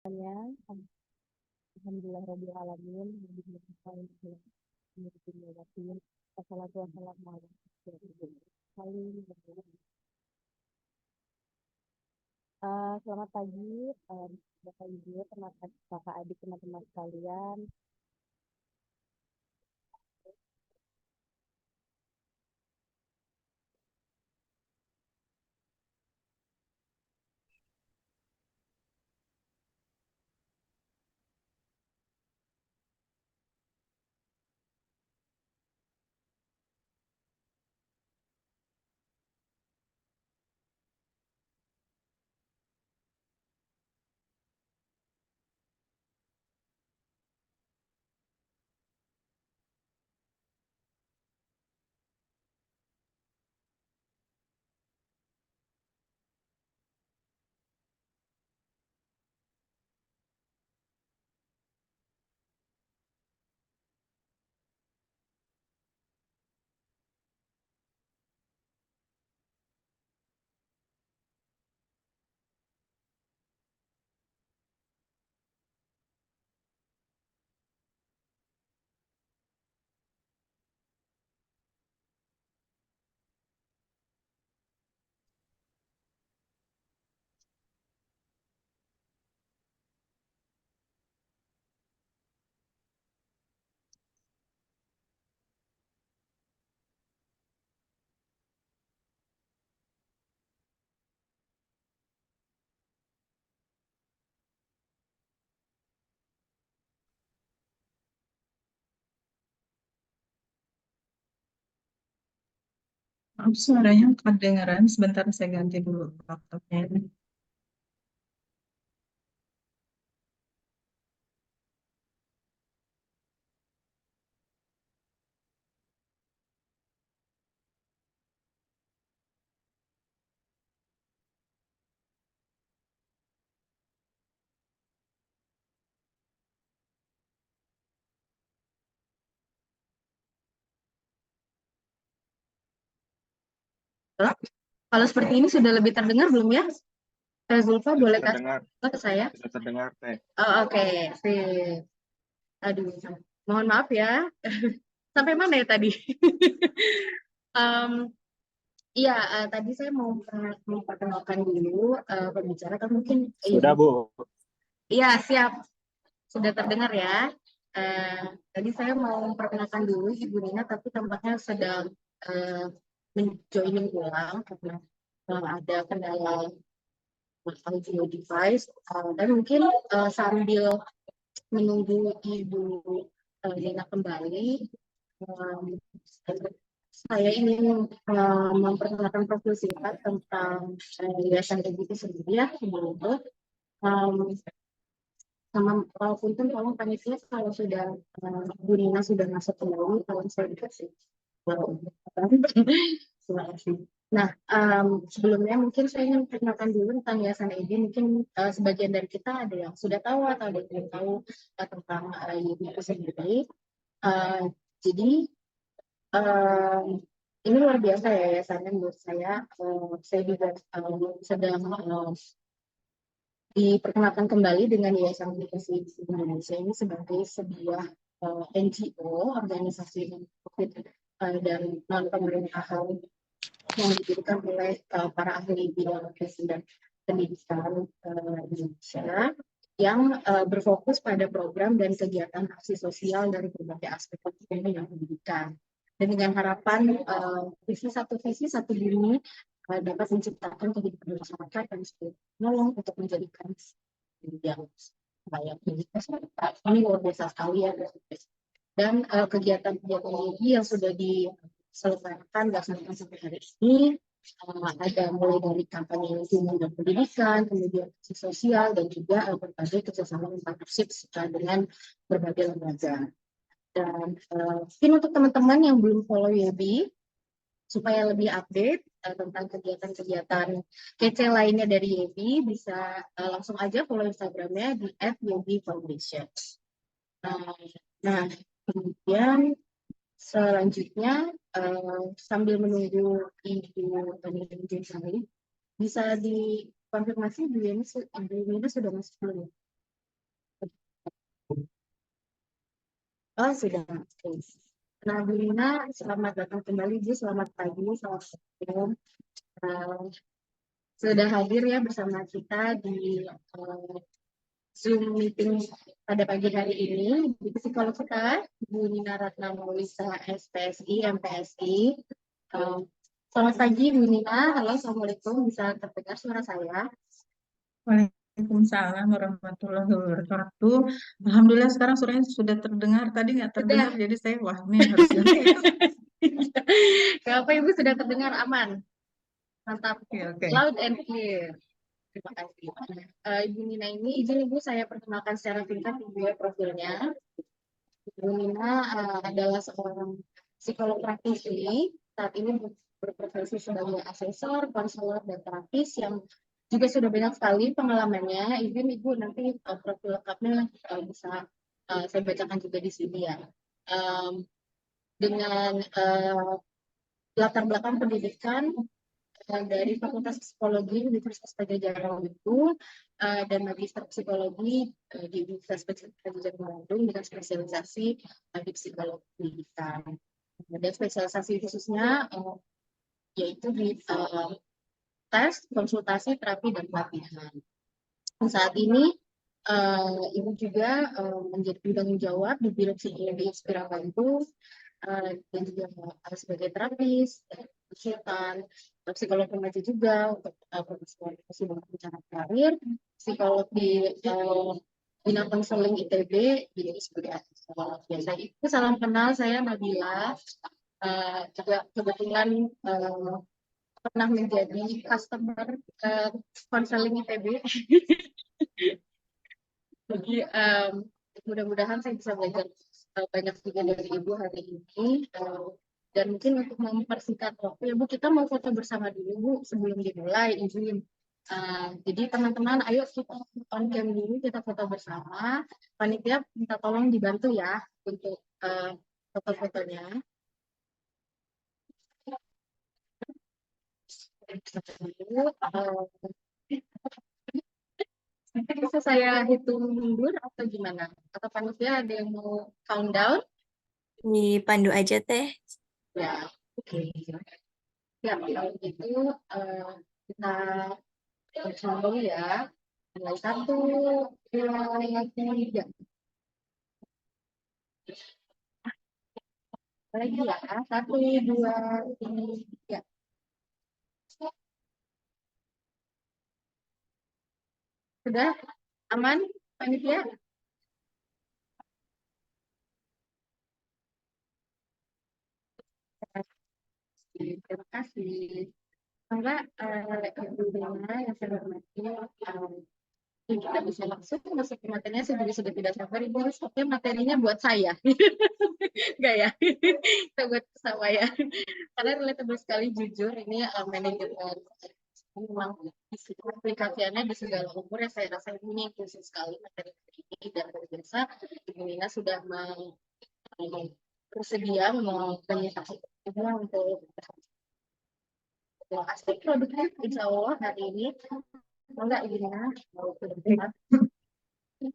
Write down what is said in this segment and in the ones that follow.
Semuanya, alhamdulillah rabbil alamin, selamat pagi, Bapak Ibu, teman-teman, Kakak adik teman-teman sekalian. Maaf, suaranya kedengaran. Sebentar saya ganti dulu laptopnya. Halo? Kalau seperti ini sudah lebih terdengar belum ya? Teh Zulfa Sudah boleh kasih terdengar, ke saya? sudah terdengar, Teh. Oh, oke, sip. Aduh, mohon maaf ya. Sampai mana ya tadi? Em, Iya, tadi saya mau memperkenalkan dulu pembicara kan mungkin Ibu. Sudah, Bu. Iya, siap. Sudah terdengar ya. Eh, Tadi saya mau memperkenalkan dulu Ibu Nina, tapi tampaknya sedang eh, menjoining ulang karena ada kendala audio device. Dan mungkin sambil menunggu Ibu Nina kembali, eh, saya ingin memperkenalkan profil singkat tentang Yayasan Begitu sendiri ya sebelum itu. Um, Sama punten tolong panitia kalau sudah Bu Nina sudah masuk kembali, tolong saya dikasih. Terima kasih. Nah, sebelumnya mungkin saya ingin perkenalkan dulu tentang Yayasan ID. Mungkin sebagian dari kita ada yang sudah tahu atau ada yang belum tahu tentang YB itu sendiri. Uh, jadi ini luar biasa ya yayasannya menurut saya. Saya juga sedang diperkenalkan kembali dengan Yayasan Aplikasi Indonesia ini sebagai sebuah NGO, organisasi non-profit dan non-pemerintahan yang didirikan oleh para ahli bidang edukasi dan pendidikan Indonesia yang berfokus pada program dan kegiatan aksi sosial dari berbagai aspek kepentingan pendidikan. Dan dengan harapan visi satu bumi dapat menciptakan kehidupan masyarakat dan menolong untuk menjadikan yang layak bagi masyarakat. Ini luar biasa sekali ya. Dan kegiatan-kegiatan ini yang sudah diselenggarakan dilaksanakan sampai hari ini ada mulai dari kampanye lingkungan dan pendidikan, kemudian aksi sosial dan juga berbagai kerjasama dan partnership dengan berbagai lembaga. Dan mungkin untuk teman-teman yang belum follow YB, supaya lebih update tentang kegiatan-kegiatan kece lainnya dari YB, bisa langsung aja follow Instagramnya di @YB_Foundation. Nah, kemudian selanjutnya sambil menunggu Ibu Tani bisa dikonfirmasi Bu Yeni sudah masuk belum? Oh, sudah. Oke. Nah, Bu Nina, selamat datang kembali, Bu. Selamat pagi, selamat siang. Eh, sudah hadir ya bersama kita di Zoom meeting pada pagi hari ini. Di psikolog kita, Bu Nina Ratna Maulisa, SPSI, MPSI. Eh, selamat pagi, Bu Nina. Halo, Assalamualaikum. Bisa terdengar suara saya? Waalaikumsalam warahmatullahi wabarakatuh. Alhamdulillah sekarang suaranya sudah terdengar. Tadi nggak terdengar, Sudah. jadi saya wah ini harus ganti. Kenapa Ibu sudah terdengar aman? Mantap. Oke, oke. Loud and clear. Terima kasih. Ibu Nina ini, izin Ibu saya perkenalkan secara singkat Ibu ya profilnya. Ibu Nina adalah seorang psikolog praktisi. Saat ini berprofesi sebagai asesor, konselor, dan terapis yang juga sudah banyak sekali pengalamannya. Izin Ibu nanti profil lengkapnya bisa saya bacakan juga di sini ya. Dengan latar belakang pendidikan dari Fakultas Psikologi Universitas Padjadjaran itu dan Magister Psikologi di Universitas Padjadjaran Bandung dengan spesialisasi di psikologi pendidikan. Dan spesialisasi khususnya yaitu di tes, konsultasi, terapi, dan pelatihan. Saat ini Ibu juga menjadi penanggung jawab di Biro Psikologi Inspira Bandung dan juga sebagai terapis, konsultan, psikolog remaja juga untuk profesi dan rencana karir, psikolog di bidang konseling ITB, jadi sebagai asesor. Ya, saya itu salam kenal, saya Nabila, juga kebetulan pernah menjadi customer konseling ITB. Jadi mudah-mudahan saya bisa belajar banyak juga dari Ibu hari ini. Dan mungkin untuk mempersingkat waktu ya Bu, kita mau foto bersama dulu Bu sebelum dimulai, izin. Jadi teman-teman, ayo kita on cam dulu, kita foto bersama. Panitia minta tolong dibantu ya untuk foto-fotonya. Nanti bisa saya hitung mundur atau gimana? Atau panitia ada yang mau countdown? Dipandu aja teh. Ya, oke. Ya, kalau gitu kita bersambung ya. Mulai 1, 2, 3. Lagi ya, 1, 2, 3. Sudah aman, panitia? Terima kasih. Enggak, Ibu Dana yang saya hormati, kita bisa langsung masuk ke materinya. Saya juga sudah tidak sabar. Ibu harus pakai materinya buat saya. Enggak ya? Kita buat sama ya. Karena relatable sekali, jujur. Ini manajemen memang aplikasiannya di segala umur ya, saya rasa ini khusus sekali materi ini. Dan biasa Ibu Nina sudah bersedia menyatakan untuk aspek produknya, insya Allah hari ini. Enggak, Ibu Nina mau berdebat.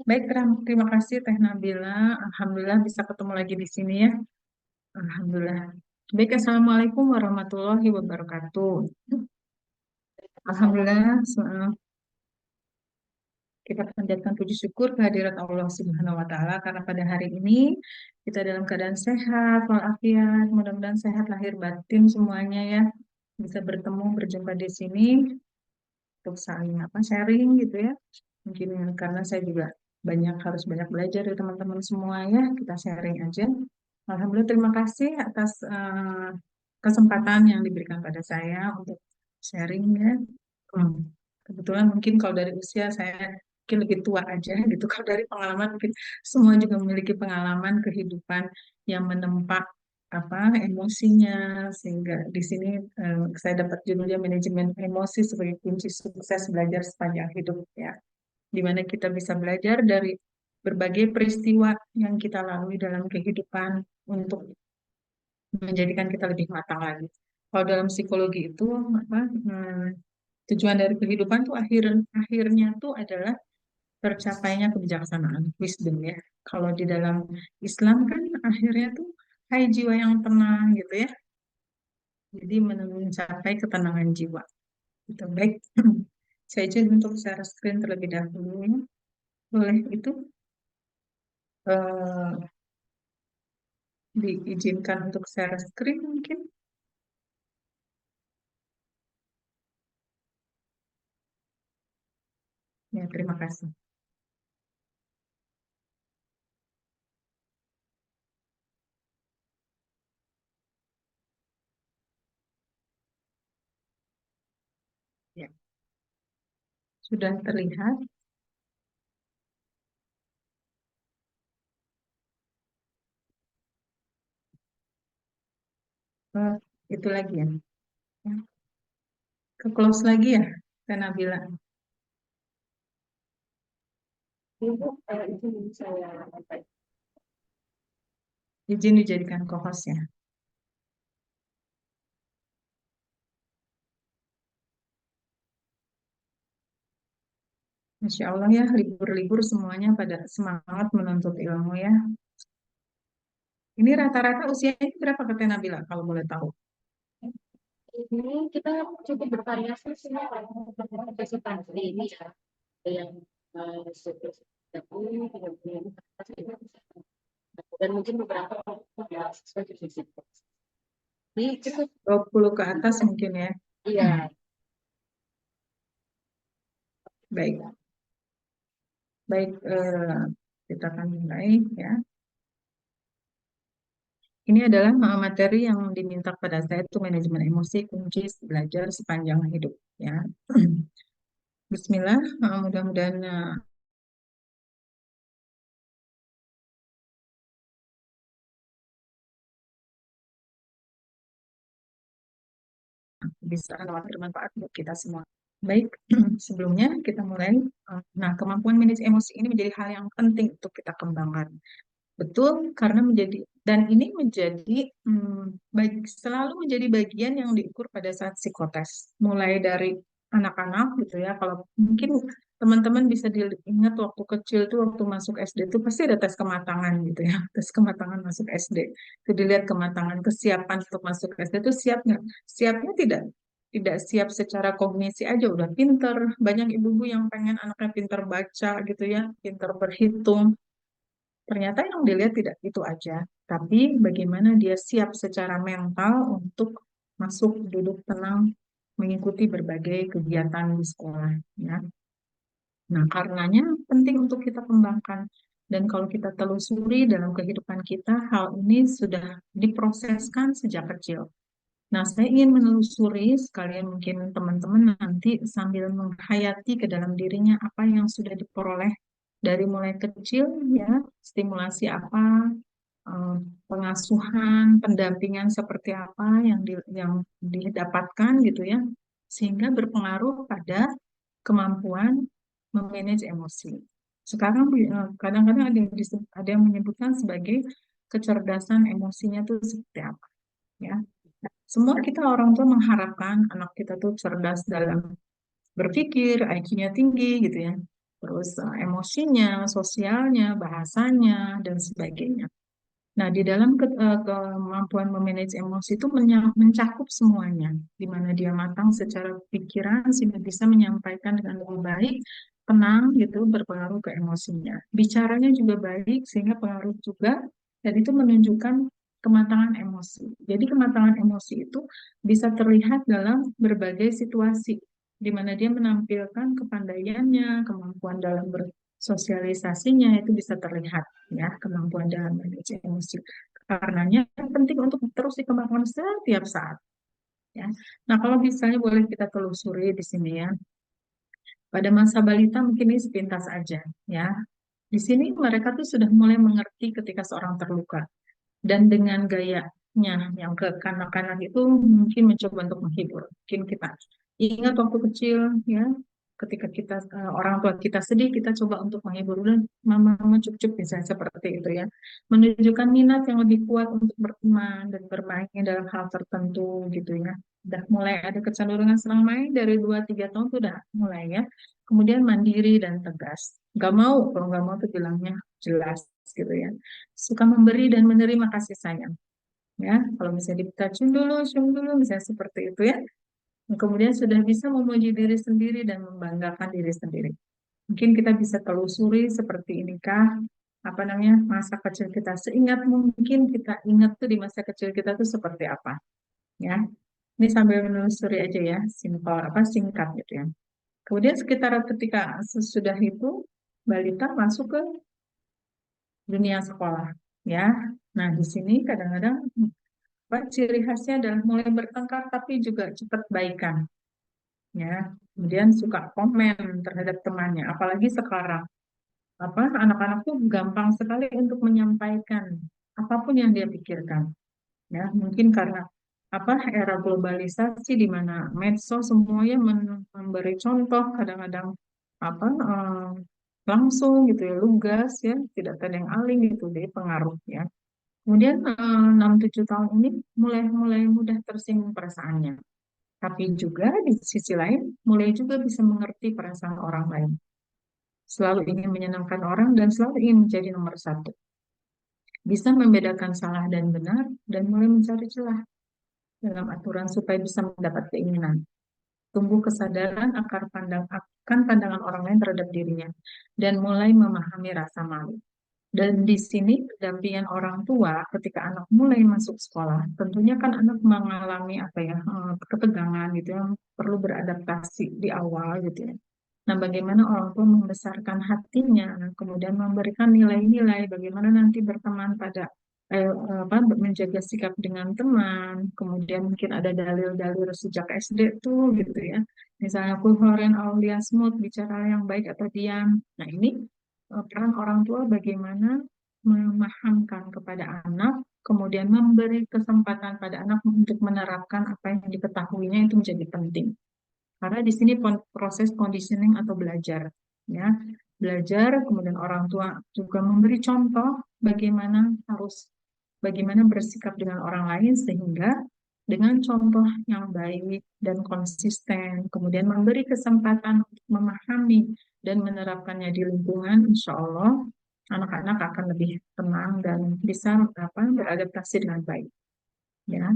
Baik, terima kasih Teh Nabila. Alhamdulillah bisa ketemu lagi di sini ya. Alhamdulillah. Baik, Assalamualaikum warahmatullahi wabarakatuh. Alhamdulillah, kita panjatkan puji syukur kehadirat Allah Subhanahu wa Ta'ala karena pada hari ini kita dalam keadaan sehat, walafiat, mudah-mudahan sehat lahir batin semuanya ya. Bisa bertemu, berjumpa di sini untuk saling sharing gitu ya. Mungkin karena saya juga harus banyak belajar dari teman-teman semua ya, kita sharing aja. Alhamdulillah, terima kasih atas kesempatan yang diberikan pada saya untuk sharing ya. Kebetulan mungkin kalau dari usia saya mungkin lebih tua aja gitu. Kalau dari pengalaman mungkin semua juga memiliki pengalaman kehidupan yang menempa emosinya, sehingga di sini saya dapat judulnya manajemen emosi sebagai kunci sukses belajar sepanjang hidup ya, di mana kita bisa belajar dari berbagai peristiwa yang kita lalui dalam kehidupan untuk menjadikan kita lebih matang lagi. Kalau dalam psikologi itu tujuan dari kehidupan tuh akhirnya tuh adalah tercapainya kebijaksanaan, wisdom ya. Kalau di dalam Islam kan akhirnya tuh hai jiwa yang tenang gitu ya. Jadi mencapai ketenangan jiwa. Gitu. Baik, saya izin untuk share screen terlebih dahulu ya. Boleh itu eh, diizinkan untuk share screen mungkin? Ya, terima kasih. Ya, sudah terlihat. Eh, itu lagi ya. Ya. Ke close lagi ya, Teh Nabila. Ibu, itu saya Izin dijadikan co-host ya. Insya Allah ya, libur-libur semuanya pada semangat menuntut ilmu ya. Ini rata-rata usianya berapa ke Teh Nabila kalau boleh tahu? ini kita cukup bervariasi sih partisipasi ini ya. Ada yang sudah 30, 30, dan mungkin beberapa mahasiswa juga sih. Ini cukup 20 ke atas mungkin ya. iya. Baik, baik kita akan mulai ya. Ini adalah materi yang diminta pada saya itu manajemen emosi kunci belajar sepanjang hidup ya. Bismillah, mudah-mudahan bisa bermanfaat buat kita semua. Baik, sebelumnya kita mulai. Nah, kemampuan manage emosi ini menjadi hal yang penting untuk kita kembangkan. Betul, karena menjadi dan ini menjadi selalu menjadi bagian yang diukur pada saat psikotes. Mulai dari anak-anak gitu ya. Kalau mungkin teman-teman bisa diingat waktu kecil tuh waktu masuk SD tuh pasti ada tes kematangan gitu ya. Tes kematangan masuk SD. Itu dilihat kematangan kesiapan untuk masuk SD itu siap nggak? Siapnya tidak siap secara kognisi aja udah pinter. Banyak ibu-ibu yang pengen anaknya pinter baca gitu ya, pinter berhitung. Ternyata yang dilihat tidak itu aja, tapi bagaimana dia siap secara mental untuk masuk duduk tenang mengikuti berbagai kegiatan di sekolah ya. Nah, karenanya penting untuk kita kembangkan. Dan kalau kita telusuri dalam kehidupan kita, hal ini sudah diproseskan sejak kecil. Nah, saya ingin menelusuri sekalian mungkin teman-teman nanti sambil menghayati ke dalam dirinya apa yang sudah diperoleh dari mulai kecil ya, stimulasi apa, eh, pengasuhan, pendampingan seperti apa yang didapatkan gitu ya, sehingga berpengaruh pada kemampuan memanage emosi. Sekarang kadang-kadang ada yang menyebutkan sebagai kecerdasan emosinya itu seperti apa ya. Semua kita orang tua mengharapkan anak kita tuh cerdas dalam berpikir, IQ-nya tinggi gitu ya. Terus emosinya, sosialnya, bahasanya, dan sebagainya. Nah, di dalam kemampuan memanage emosi itu mencakup semuanya, di mana dia matang secara pikiran sehingga bisa menyampaikan dengan lebih baik, tenang gitu, berpengaruh ke emosinya. Bicaranya juga baik sehingga pengaruh juga, dan itu menunjukkan kematangan emosi. Jadi kematangan emosi itu bisa terlihat dalam berbagai situasi, di mana dia menampilkan kepandaiannya, kemampuan dalam bersosialisasinya itu bisa terlihat ya kemampuan dalam manage emosi. Karenanya penting untuk terus dikembangkan setiap saat ya. Nah, kalau misalnya boleh kita telusuri di sini ya. Pada masa balita mungkin ini sepintas aja ya. Di sini mereka tuh sudah mulai mengerti ketika seorang terluka dan dengan gayanya yang kekanak-kanak itu mungkin mencoba untuk menghibur. Mungkin kita ingat waktu kecil ya, ketika kita orang tua kita sedih, kita coba untuk menghibur dan mama cup-cup misalnya seperti itu ya. Menunjukkan minat yang lebih kuat untuk berteman dan bermain dalam hal tertentu gitu ya. Udah mulai ada kecenderungan senang main dari 2-3 tahun sudah mulai ya. Kemudian mandiri dan tegas. nggak mau, kalau nggak mau tuh bilangnya jelas gitu ya. Suka memberi dan menerima kasih sayang. Ya, kalau misalnya kita cium dulu, misalnya seperti itu ya. Kemudian sudah bisa memuji diri sendiri dan membanggakan diri sendiri. Mungkin kita bisa telusuri seperti inikah, apa namanya, masa kecil kita. Seingat mungkin kita ingat tuh di masa kecil kita tuh seperti apa. Ya, ini sambil menelusuri aja ya, simpel apa singkat gitu ya. Kemudian sekitar ketika sesudah itu balita masuk ke dunia sekolah, ya. Nah, di sini kadang-kadang apa, ciri khasnya adalah mulai bertengkar tapi juga cepat baikan, ya. Kemudian suka komen terhadap temannya, apalagi sekarang apa anak-anak tuh gampang sekali untuk menyampaikan apapun yang dia pikirkan, ya. Mungkin karena apa era globalisasi di mana medsos semuanya memberi contoh kadang-kadang apa langsung gitu ya, lugas ya, tidak tedeng aling gitu deh pengaruh ya. Kemudian 6-7 tahun ini mulai mulai mudah tersinggung perasaannya, tapi juga di sisi lain mulai juga bisa mengerti perasaan orang lain, selalu ingin menyenangkan orang dan selalu ingin menjadi nomor satu, bisa membedakan salah dan benar dan mulai mencari celah dalam aturan supaya bisa mendapat keinginan. Tumbuh kesadaran akan pandangan orang lain terhadap dirinya dan mulai memahami rasa malu. Dan di sini pendampingan orang tua ketika anak mulai masuk sekolah, tentunya kan anak mengalami apa ya, ketegangan gitu ya, perlu beradaptasi di awal gitu ya. Nah, bagaimana orang tua membesarkan hatinya, kemudian memberikan nilai-nilai, bagaimana nanti berteman pada apa, menjaga sikap dengan teman, kemudian mungkin ada dalil-dalil sejak SD tuh gitu ya. Misalnya kul horen aulia smooth, bicara yang baik atau diam. Nah, ini peran orang tua bagaimana memahamkan kepada anak, kemudian memberi kesempatan pada anak untuk menerapkan apa yang diketahuinya itu menjadi penting. Karena di sini proses conditioning atau belajar, ya, belajar, kemudian orang tua juga memberi contoh bagaimana bersikap dengan orang lain sehingga dengan contoh yang baik dan konsisten, kemudian memberi kesempatan untuk memahami dan menerapkannya di lingkungan, insya Allah anak-anak akan lebih tenang dan bisa apa, beradaptasi dengan baik. Ya,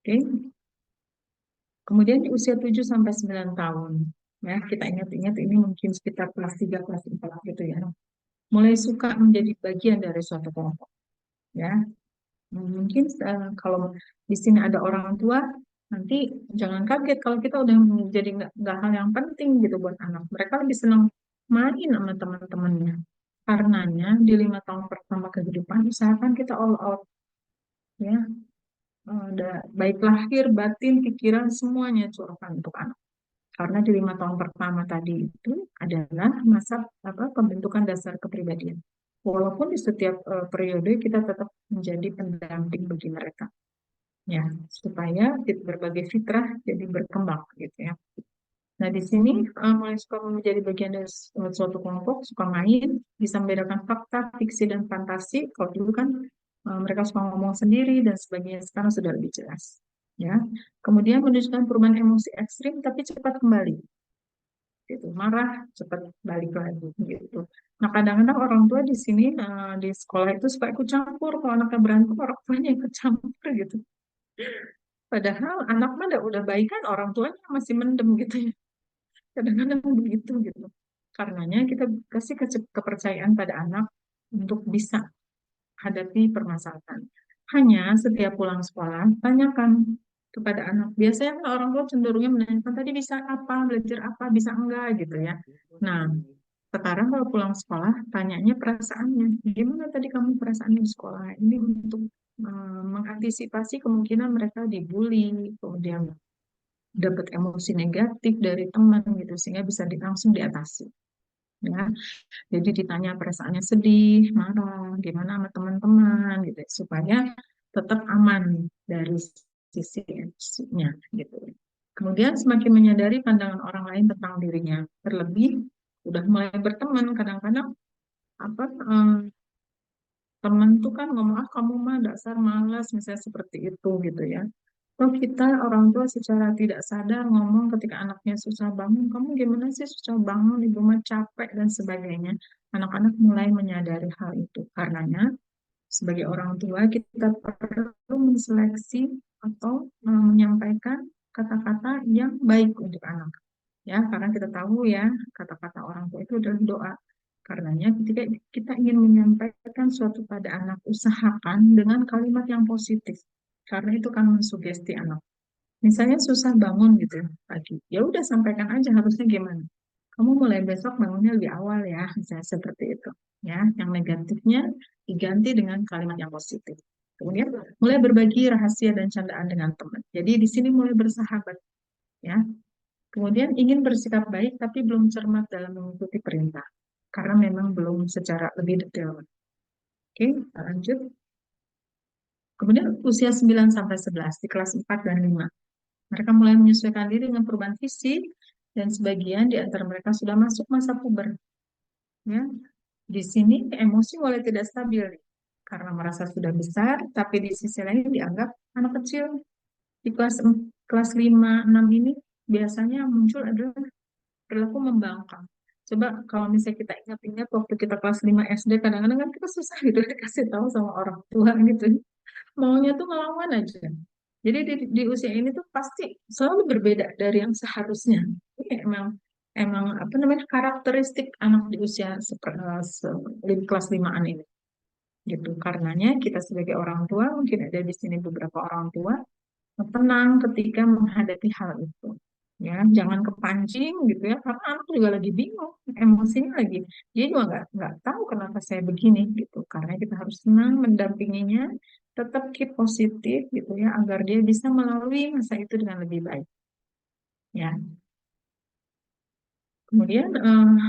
oke. Kemudian di usia 7 sampai 9 tahun, ya kita ingat-ingat ini mungkin sekitar kelas 3, kelas 4 gitu ya. Mulai suka menjadi bagian dari suatu kelompok, ya. Mungkin kalau di sini ada orang tua, nanti jangan kaget kalau kita udah menjadi nggak hal yang penting gitu buat anak. Mereka lebih senang main sama teman-temannya. Karenanya di 5 tahun pertama kehidupan usahakan kita all out, ya. Baik lahir, batin, pikiran semuanya curahkan untuk anak. Karena di 5 tahun pertama tadi itu adalah masa apa, pembentukan dasar kepribadian. Walaupun di setiap periode kita tetap menjadi pendamping bagi mereka, ya, supaya berbagai fitrah jadi berkembang gitu ya. Nah, di sini mulai suka menjadi bagian dari suatu kelompok, suka main, bisa membedakan fakta, fiksi, dan fantasi. Kalau dulu kan mereka suka ngomong sendiri dan sebagainya, sekarang sudah lebih jelas. Ya, kemudian menunjukkan perubahan emosi ekstrim tapi cepat kembali, gitu. Marah cepat balik lagi gitu. Nah, kadang-kadang orang tua di sini di sekolah itu suka ikut campur, kalau anaknya berantem orang tuanya ikut campur gitu. Padahal anak mah udah baik kan, orang tuanya masih mendem gitu ya. Kadang-kadang begitu gitu. Karenanya kita kasih kepercayaan pada anak untuk bisa hadapi permasalahan. Hanya setiap pulang sekolah, tanyakan kepada anak. Biasanya kan orang tua cenderungnya menanyakan tadi bisa apa, belajar apa, bisa enggak gitu ya. Nah, sekarang kalau pulang sekolah, tanyanya perasaannya. Gimana tadi kamu perasaannya di sekolah? Ini untuk mengantisipasi kemungkinan mereka dibully, kemudian dapat emosi negatif dari teman gitu, sehingga bisa langsung diatasi. Ya, jadi ditanya perasaannya sedih, marah, gimana sama teman-teman gitu, supaya tetap aman dari sisi emosinya gitu. Kemudian semakin menyadari pandangan orang lain tentang dirinya, terlebih udah mulai berteman, kadang-kadang apa teman tuh kan ngomong, ah kamu mah dasar malas, misalnya seperti itu gitu ya. Kalau kita orang tua secara tidak sadar ngomong ketika anaknya susah bangun, kamu gimana sih susah bangun, ibu mah capek dan sebagainya. Anak-anak mulai menyadari hal itu. Karenanya sebagai orang tua kita perlu menseleksi atau menyampaikan kata-kata yang baik untuk anak. Ya, karena kita tahu ya kata-kata orang tua itu adalah doa. Karenanya ketika kita ingin menyampaikan suatu pada anak, usahakan dengan kalimat yang positif. Karena itu kan mensugesti anak. Misalnya susah bangun gitu ya pagi. Ya udah sampaikan aja harusnya gimana. Kamu mulai besok bangunnya lebih awal ya, misalnya seperti itu. Ya, yang negatifnya diganti dengan kalimat yang positif. Kemudian mulai berbagi rahasia dan candaan dengan teman. Jadi di sini mulai bersahabat ya. Kemudian ingin bersikap baik tapi belum cermat dalam mengikuti perintah. Karena memang belum secara lebih detail. Oke, kita lanjut. Kemudian usia 9 sampai 11 di kelas 4 dan 5. Mereka mulai menyesuaikan diri dengan perubahan fisik dan sebagian di antara mereka sudah masuk masa puber. Ya, di sini emosi mulai tidak stabil karena merasa sudah besar, tapi di sisi lain dianggap anak kecil. Di kelas 5, 6 ini biasanya muncul adalah perilaku membangkang. Coba kalau misalnya kita ingat-ingat waktu kita kelas 5 SD, kadang-kadang kan kita susah gitu dikasih tahu sama orang tua gitu. Maunya tuh ngelawan aja. Jadi di usia ini tuh pasti selalu berbeda dari yang seharusnya. Ini emang apa namanya karakteristik anak di usia kelas 5-an ini. Gitu. Karenanya kita sebagai orang tua, mungkin ada di sini beberapa orang tua, tenang ketika menghadapi hal itu. Ya, jangan kepancing gitu ya, karena anak juga lagi bingung, emosinya lagi, dia juga nggak tahu kenapa saya begini gitu. Karena kita harus senang mendampinginya, tetap keep positif gitu ya, agar dia bisa melalui masa itu dengan lebih baik. Ya, kemudian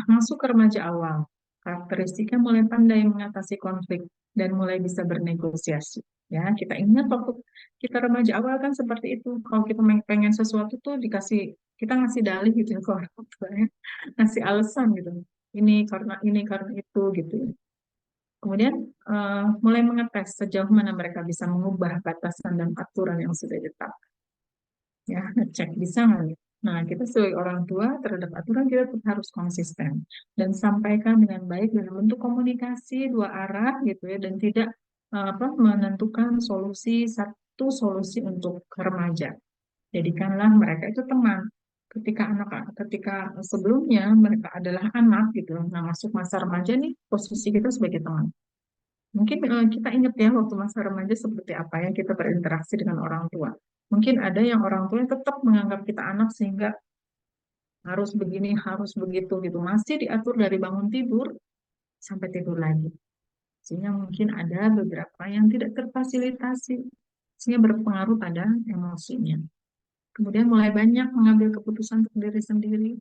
masuk ke remaja awal, karakteristiknya mulai pandai mengatasi konflik dan mulai bisa bernegosiasi. Ya, kita ingat waktu kita remaja awal kan seperti itu. Kalau kita pengen sesuatu tuh kita ngasih dalih gitu ya ke orang tua ya, ngasih alasan gitu. Ini karena itu gitu. Kemudian mulai mengetes sejauh mana mereka bisa mengubah batasan dan aturan yang sudah ditetapkan. Ya, ngecek bisa nggak nih? Nah, kita sebagai orang tua terhadap aturan kita tetap harus konsisten dan sampaikan dengan baik dalam bentuk komunikasi dua arah gitu ya, dan tidak apa menentukan satu solusi untuk remaja. Jadikanlah mereka itu teman. Ketika sebelumnya mereka adalah anak gitu. Nah, masuk masa remaja nih posisi kita sebagai teman. Mungkin kita ingat ya waktu masa remaja seperti apa ya kita berinteraksi dengan orang tua. Mungkin ada yang orang tua yang tetap menganggap kita anak sehingga harus begini, harus begitu gitu. Masih diatur dari bangun tidur sampai tidur lagi. Sehingga mungkin ada beberapa yang tidak terfasilitasi, sehingga berpengaruh pada emosinya. Kemudian mulai banyak mengambil keputusan untuk diri sendiri.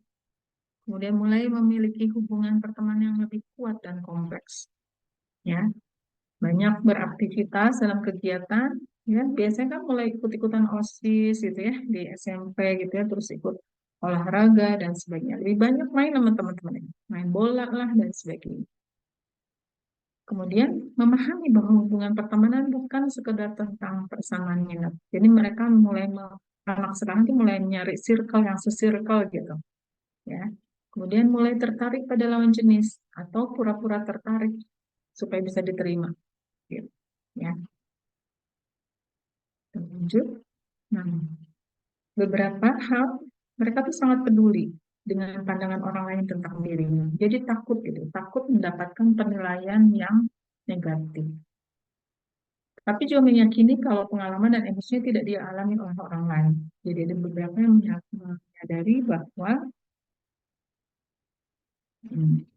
Kemudian mulai memiliki hubungan pertemanan yang lebih kuat dan kompleks. Ya, banyak beraktivitas dalam kegiatan, ya biasanya kan mulai ikut-ikutan OSIS gitu ya di SMP gitu ya, terus ikut olahraga dan sebagainya. Lebih banyak main sama teman-teman, main bola lah dan sebagainya. Kemudian memahami bahwa hubungan pertemanan bukan sekedar tentang persamaan minat. Jadi mereka anak sekarang tuh mulai nyari circle yang sesirkel gitu, ya. Kemudian mulai tertarik pada lawan jenis atau pura-pura tertarik supaya bisa diterima, gitu, ya. Lanjut. Nah, beberapa hal mereka tuh sangat peduli dengan pandangan orang lain tentang dirinya. Jadi takut gitu, takut mendapatkan penilaian yang negatif. Tapi juga meyakini kalau pengalaman dan emosinya tidak dialami oleh orang lain. Jadi ada beberapa yang menyadari bahwa hmm,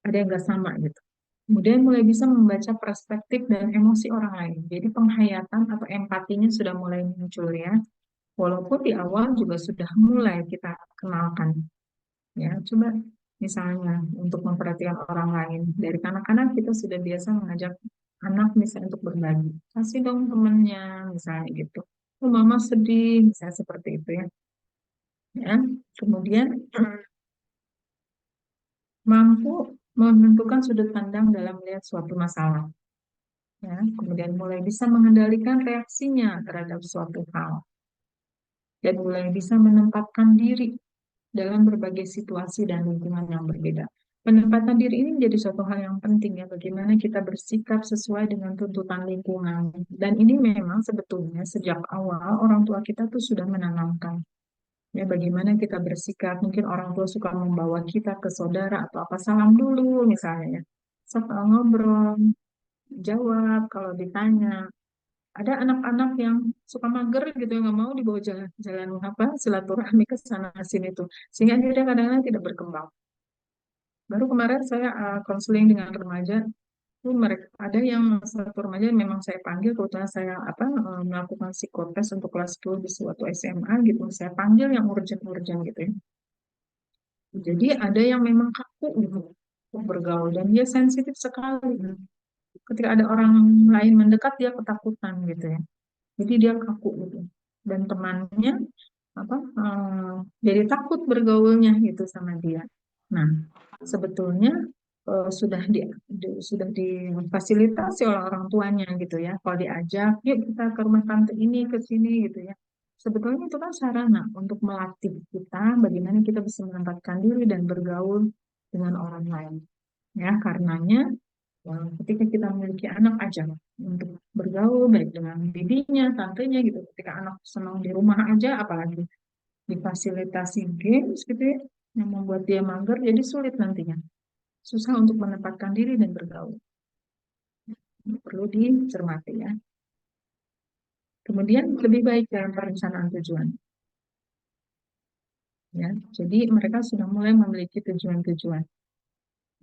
ada yang nggak sama gitu. Kemudian mulai bisa membaca perspektif dan emosi orang lain. Jadi penghayatan atau empatinya sudah mulai muncul ya. Walaupun di awal juga sudah mulai kita kenalkan. Ya, coba misalnya untuk memperhatikan orang lain. Dari kanak-kanak kita sudah biasa mengajak anak misalnya untuk berbagi. Kasih dong temennya, misalnya gitu. Oh, mama sedih, misalnya seperti itu ya. Ya, kemudian mampu menentukan sudut pandang dalam melihat suatu masalah. ya, kemudian mulai bisa mengendalikan reaksinya terhadap suatu hal, dan mulai bisa menempatkan diri dalam berbagai situasi dan lingkungan yang berbeda. Penempatan diri ini menjadi suatu hal yang penting ya, bagaimana kita bersikap sesuai dengan tuntutan lingkungan. Dan ini memang sebetulnya sejak awal orang tua kita tuh sudah menanamkan. Ya, bagaimana kita bersikap, mungkin orang tua suka membawa kita ke saudara atau apa, salam dulu misalnya ya. Ngobrol, jawab kalau ditanya. Ada anak-anak yang suka mager gitu, yang nggak mau dibawa jalan apa silaturahmi ke sana sini tuh, sehingga dia kadang-kadang tidak berkembang. Baru kemarin saya konseling dengan remaja, tuh mereka ada yang satu remaja yang memang saya panggil, kebetulan saya melakukan psikotes untuk kelas 10 di suatu SMA gitu, saya panggil yang urgent-urgent gitu ya. Jadi ada yang memang kaku gitu untuk bergaul, dan dia sensitif sekali. Ketika ada orang lain mendekat dia ketakutan gitu ya. Jadi dia kaku gitu. Dan temannya apa jadi takut bergaulnya gitu sama dia. Nah, sebetulnya sudah difasilitasi oleh orang tuanya gitu ya. Kalau diajak, yuk kita ke rumah tante ini ke sini gitu ya. Sebetulnya itu kan sarana untuk melatih kita bagaimana kita bisa menempatkan diri dan bergaul dengan orang lain. Ya, karenanya ketika kita memiliki anak, aja untuk bergaul baik dengan bibinya, tantenya gitu. Ketika anak senang di rumah aja, apalagi difasilitasi games gitu ya, yang membuat dia mager, jadi sulit nantinya. Susah untuk menempatkan diri dan bergaul. Ini perlu dicermati ya. Kemudian lebih baik dalam perencanaan tujuan. Ya, jadi mereka sudah mulai memiliki tujuan-tujuan.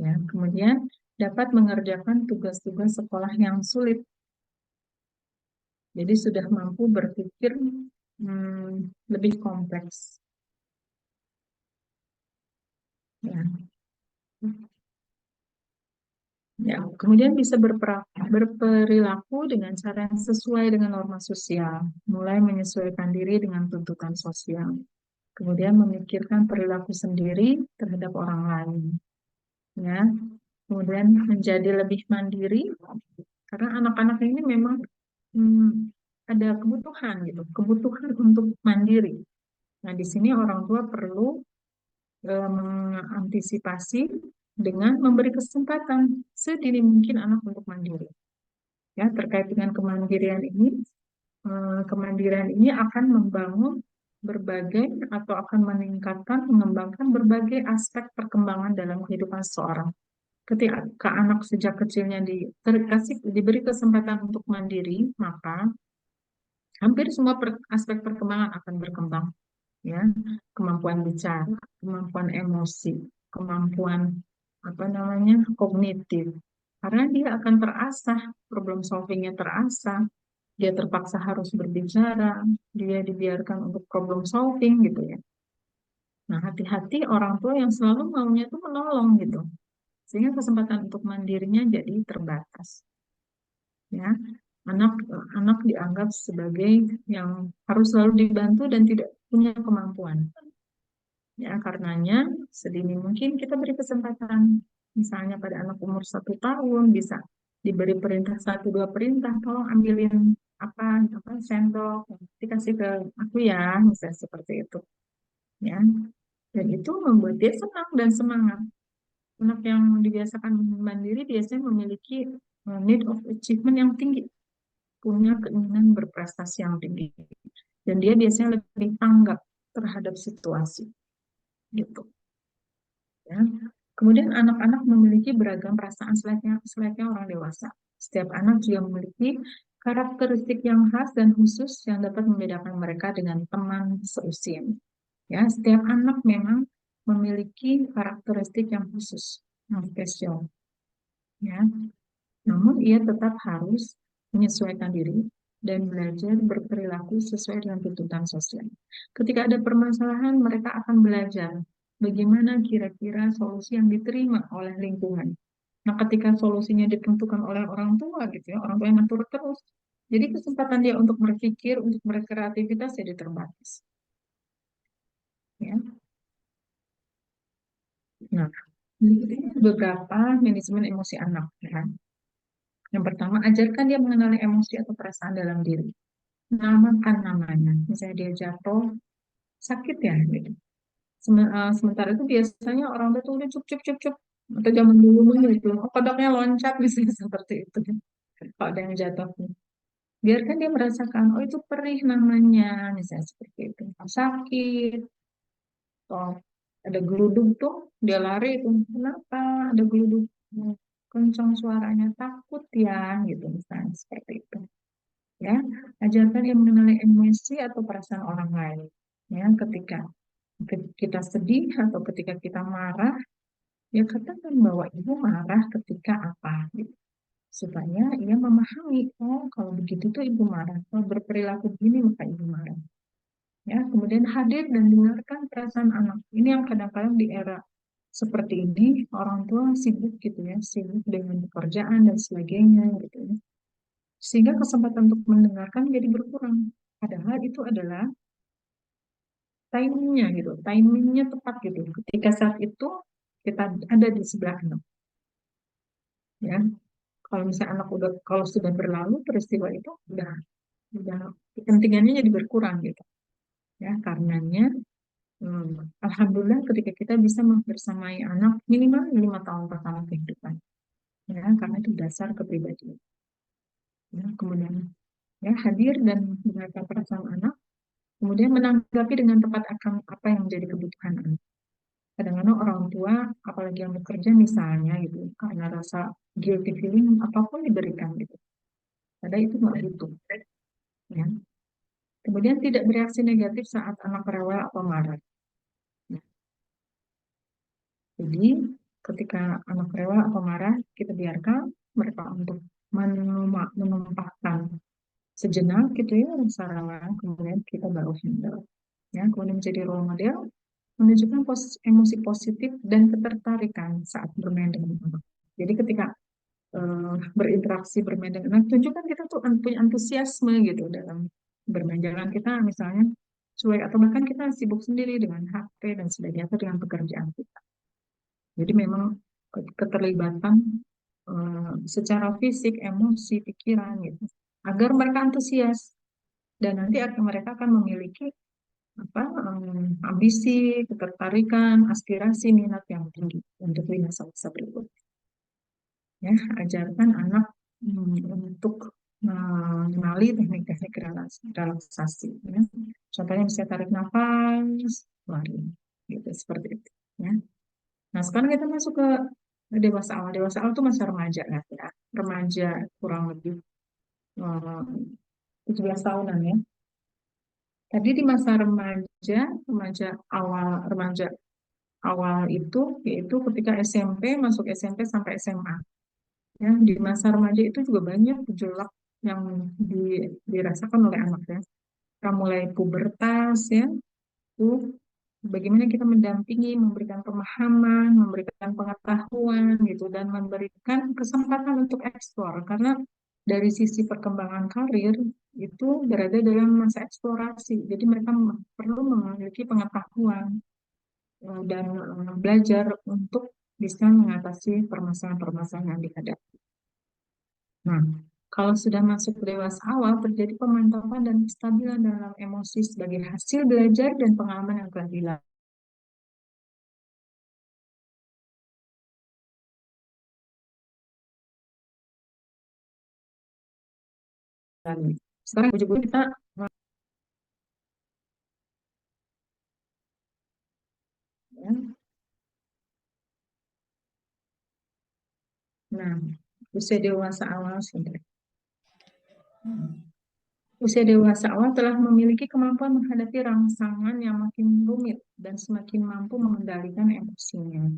Ya, kemudian dapat mengerjakan tugas-tugas sekolah yang sulit. Jadi sudah mampu berpikir lebih kompleks. Ya. Ya, kemudian bisa berperilaku dengan cara yang sesuai dengan norma sosial, mulai menyesuaikan diri dengan tuntutan sosial, kemudian memikirkan perilaku sendiri terhadap orang lain, ya, kemudian menjadi lebih mandiri, karena anak-anak ini memang hmm, ada kebutuhan gitu, kebutuhan untuk mandiri. Nah, di sini orang tua perlu mengantisipasi dengan memberi kesempatan sedini mungkin anak untuk mandiri. Ya, terkait dengan kemandirian ini akan membangun berbagai atau akan meningkatkan, mengembangkan berbagai aspek perkembangan dalam kehidupan seseorang. Ketika anak sejak kecilnya diberi kesempatan untuk mandiri, maka hampir semua aspek perkembangan akan berkembang, ya, kemampuan bicara, kemampuan emosi, kemampuan apa namanya kognitif, karena dia akan terasah, problem solvingnya terasah, dia terpaksa harus berbicara, dia dibiarkan untuk problem solving gitu ya. Nah, hati-hati orang tua yang selalu maunya itu menolong gitu, sehingga kesempatan untuk mandirinya jadi terbatas, ya. Anak dianggap sebagai yang harus selalu dibantu dan tidak punya kemampuan. Ya, karenanya sedini mungkin kita beri kesempatan, misalnya pada anak umur 1 tahun bisa diberi perintah, satu dua perintah, tolong ambilin apa sendok, dikasih ke aku ya, misalnya seperti itu. Ya, dan itu membuat dia senang dan semangat. Anak yang dibiasakan mandiri biasanya memiliki need of achievement yang tinggi, punya keinginan berprestasi yang tinggi, dan dia biasanya lebih tanggap terhadap situasi gitu. Ya. Kemudian anak-anak memiliki beragam perasaan selayaknya orang dewasa. Setiap anak juga memiliki karakteristik yang khas dan khusus yang dapat membedakan mereka dengan teman seusia. Ya, setiap anak memang memiliki karakteristik yang khusus, yang spesial. Ya, namun ia tetap harus menyesuaikan diri dan belajar berperilaku sesuai dengan tuntutan sosial. Ketika ada permasalahan, mereka akan belajar bagaimana kira-kira solusi yang diterima oleh lingkungan. Nah, ketika solusinya ditentukan oleh orang tua gitu ya, orang tua yang ngatur terus, jadi kesempatan dia untuk berpikir, untuk berkreativitas jadi terbatas. Ya. Nah, beberapa manajemen emosi anak. Ya. Yang pertama, ajarkan dia mengenali emosi atau perasaan dalam diri. Namakan namanya. Misalnya dia jatuh, sakit ya, gitu. Sementara itu biasanya orang tua tuh udah cup cup cup cup, atau zaman dulu mah gitu, oh, kodoknya loncat misalnya seperti itu. Kalau ada yang jatuh, biarkan dia merasakan, oh itu perih namanya, misalnya seperti itu. Sakit, atau ada geluduk tuh, dia lari itu, kenapa ada geluduk? Kencang suaranya, takut ya, gitu misalnya seperti itu. Ya, ajarkan dia mengenali emosi atau perasaan orang lain. Ya, ketika kita sedih atau ketika kita marah, ya katakan bahwa ibu marah ketika apa, gitu. Supaya ia memahami, oh kalau begitu tuh ibu marah, kalau berperilaku begini maka ibu marah. Ya, kemudian hadir dan dengarkan perasaan anak. Ini yang kadang-kadang di era seperti ini orang tua sibuk gitu ya, sibuk dengan pekerjaan dan sebagainya gitu ya. Sehingga kesempatan untuk mendengarkan jadi berkurang. Padahal itu adalah timingnya gitu, timingnya tepat gitu. Ketika saat itu kita ada di sebelah anak, ya. Kalau misalnya anak udah, kalau sudah berlalu peristiwa itu udah kepentingannya jadi berkurang gitu, ya. Karenanya, alhamdulillah ketika kita bisa membersamai anak minimal 5 tahun pertama kehidupan, ya, karena itu dasar kepribadian. Ya, kemudian ya hadir dan mendengarkan perasaan anak, kemudian menanggapi dengan tepat akan apa yang menjadi kebutuhan anak. Kadang-kadang orang tua, apalagi yang bekerja misalnya gitu, karena rasa guilty feeling apapun diberikan gitu. Padahal itu nggak butuh. Ya. Kemudian tidak bereaksi negatif saat anak rewel atau marah. Nah, jadi ketika anak rewel atau marah, kita biarkan mereka untuk menumpahkan sejenak gitu ya rasa rewel, kemudian kita baru handle. Ya, kemudian menjadi role model, menunjukkan emosi positif dan ketertarikan saat bermain dengan anak. Jadi ketika berinteraksi bermain dengan anak, tunjukkan kita tuh punya antusiasme gitu dalam bermain. Jangan kita misalnya cuek atau bahkan kita sibuk sendiri dengan HP dan sebagainya atau dengan pekerjaan kita. Jadi memang keterlibatan secara fisik, emosi, pikiran gitu, agar mereka antusias dan nanti mereka akan memiliki apa ambisi, ketertarikan, aspirasi, minat yang tinggi untuk di masa-masa berikutnya. Ya, ajarkan anak untuk mengenali teknik-teknik relaksasi. Ya. Contohnya bisa tarik nafas, lari, gitu seperti itu. Ya. Nah sekarang kita masuk ke dewasa awal. Dewasa awal itu masa remaja lah ya. Remaja kurang lebih 17 tahunan ya. Tadi di masa remaja, remaja awal itu yaitu ketika SMP, masuk SMP sampai SMA. Ya, di masa remaja itu juga banyak gejolak yang dirasakan oleh anak ya. Kita mulai pubertas ya, tuh bagaimana kita mendampingi, memberikan pemahaman, memberikan pengetahuan gitu, dan memberikan kesempatan untuk eksplor. Karena dari sisi perkembangan karir itu berada dalam masa eksplorasi. Jadi mereka perlu memiliki pengetahuan dan belajar untuk bisa mengatasi permasalahan-permasalahan yang dihadapi. Nah, kalau sudah masuk dewasa awal, terjadi pemantapan dan kestabilan dalam emosi sebagai hasil belajar dan pengalaman yang telah dilalui. Sekarang ujung kita, ya. Nah, usia dewasa awal sudah. Usia dewasa awal telah memiliki kemampuan menghadapi rangsangan yang makin rumit dan semakin mampu mengendalikan emosinya.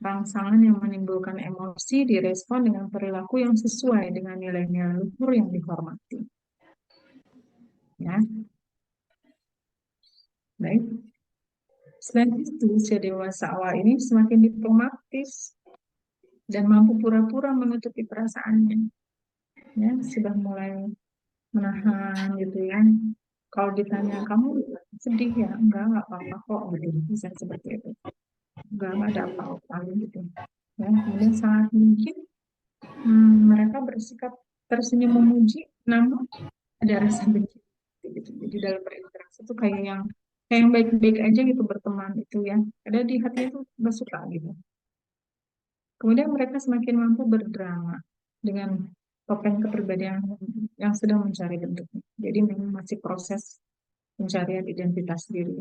Rangsangan yang menimbulkan emosi direspon dengan perilaku yang sesuai dengan nilai-nilai luhur yang dihormati. Ya, baik. Selain itu, usia dewasa awal ini semakin diplomatis dan mampu pura-pura menutupi perasaannya. Ya, sudah mulai menahan gitu ya. Kalau ditanya kamu sedih ya, enggak apa-apa kok, gitu. Bisa seperti itu. Enggak ada apa-apa gitu. Ya, kemudian sangat mungkin mereka bersikap tersenyum memuji, namun ada rasa benci gitu. Jadi dalam berinteraksi itu kayak yang baik-baik aja gitu berteman itu ya. Ada di hatinya tuh gak suka gitu. Kemudian mereka semakin mampu berdrama dengan topeng kepribadian yang sedang mencari bentuknya. Jadi memang masih proses pencarian identitas diri.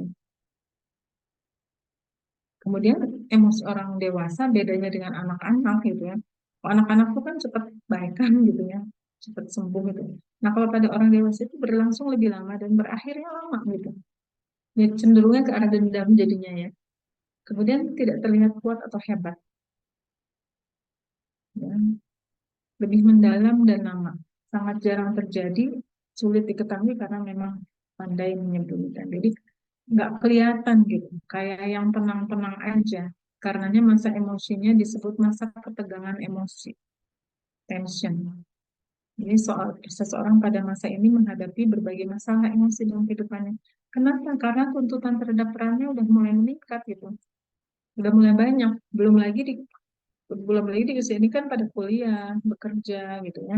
Kemudian emosi orang dewasa bedanya dengan anak-anak gitu ya. Kalau anak-anak tuh kan cepat baikan gitu ya, cepat sembuh gitu. Nah kalau pada orang dewasa itu berlangsung lebih lama dan berakhirnya lama gitu. Ya, cenderungnya ke arah dendam jadinya ya. Kemudian tidak terlihat kuat atau hebat. Ya. Lebih mendalam dan lama. Sangat jarang terjadi, sulit diketahui karena memang pandai menyembunyikan. Jadi nggak kelihatan gitu, kayak yang tenang-tenang aja. Karenanya masa emosinya disebut masa ketegangan emosi, tension. Jadi soal seseorang pada masa ini menghadapi berbagai masalah emosi dalam kehidupannya. Kenapa? Karena tuntutan terhadap perannya udah mulai meningkat gitu, udah mulai banyak. Belum lagi di usia ini kan pada kuliah, bekerja gitu ya.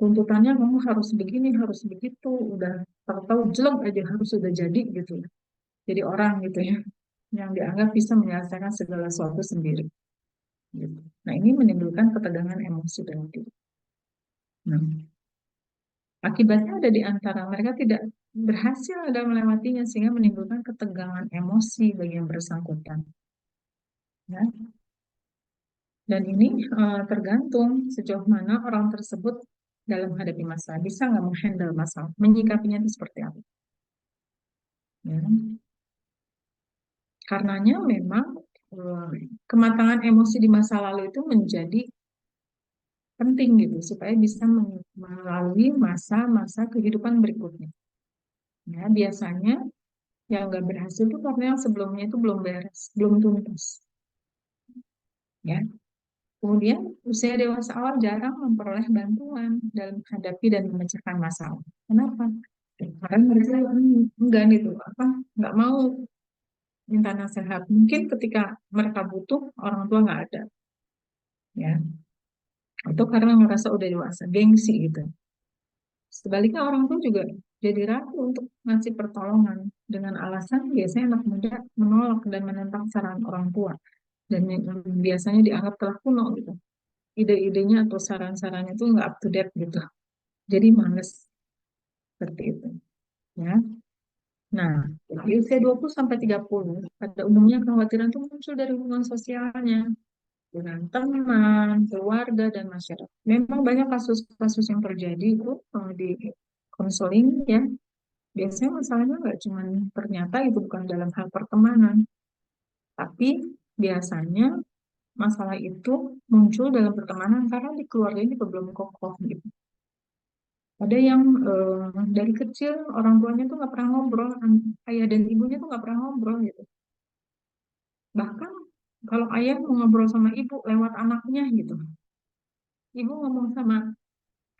Tuntutannya kamu harus begini, harus begitu, udah tahu-tahu jelek aja harus sudah jadi gitu. Jadi orang gitu ya, yang dianggap bisa menyelesaikan segala sesuatu sendiri. Gitu. Nah ini menimbulkan ketegangan emosi dalam diri. Nah, akibatnya ada di antara mereka tidak berhasil dalam melewatinya sehingga menimbulkan ketegangan emosi bagi yang bersangkutan. Ya. Dan ini tergantung sejauh mana orang tersebut dalam menghadapi masalah, bisa nggak menghandle masalah, menyikapinya itu seperti apa. Ya. Karenanya memang kematangan emosi di masa lalu itu menjadi penting gitu supaya bisa melalui masa-masa kehidupan berikutnya. Ya, biasanya yang nggak berhasil itu karena yang sebelumnya itu belum beres, belum tuntas. Ya. Kemudian usia dewasa awal jarang memperoleh bantuan dalam menghadapi dan memecahkan masalah. Kenapa? Karena mereka enggak gitu, nggak mau minta nasihat. Mungkin ketika mereka butuh orang tua nggak ada, ya. Atau karena merasa udah dewasa, gengsi gitu. Sebaliknya orang tua juga jadi ragu untuk ngasih pertolongan dengan alasan biasanya anak muda menolak dan menentang saran orang tua dan biasanya dianggap telah kuno gitu. Ide-idenya atau saran-sarannya itu nggak up to date gitu. Jadi males seperti itu. Ya. Nah, di usia 20 sampai 30 pada umumnya kekhawatiran itu muncul dari hubungan sosialnya dengan teman, keluarga, dan masyarakat. Memang banyak kasus-kasus yang terjadi itu di konseling ya. Biasanya masalahnya nggak cuma ternyata itu bukan dalam hal pertemanan, tapi biasanya masalah itu muncul dalam pertemanan karena di keluarga ini belum kokoh gitu. Ada yang dari kecil orang tuanya tuh nggak pernah ngobrol, ayah dan ibunya tuh nggak pernah ngobrol gitu. Bahkan kalau ayah mau ngobrol sama ibu lewat anaknya gitu, ibu ngomong sama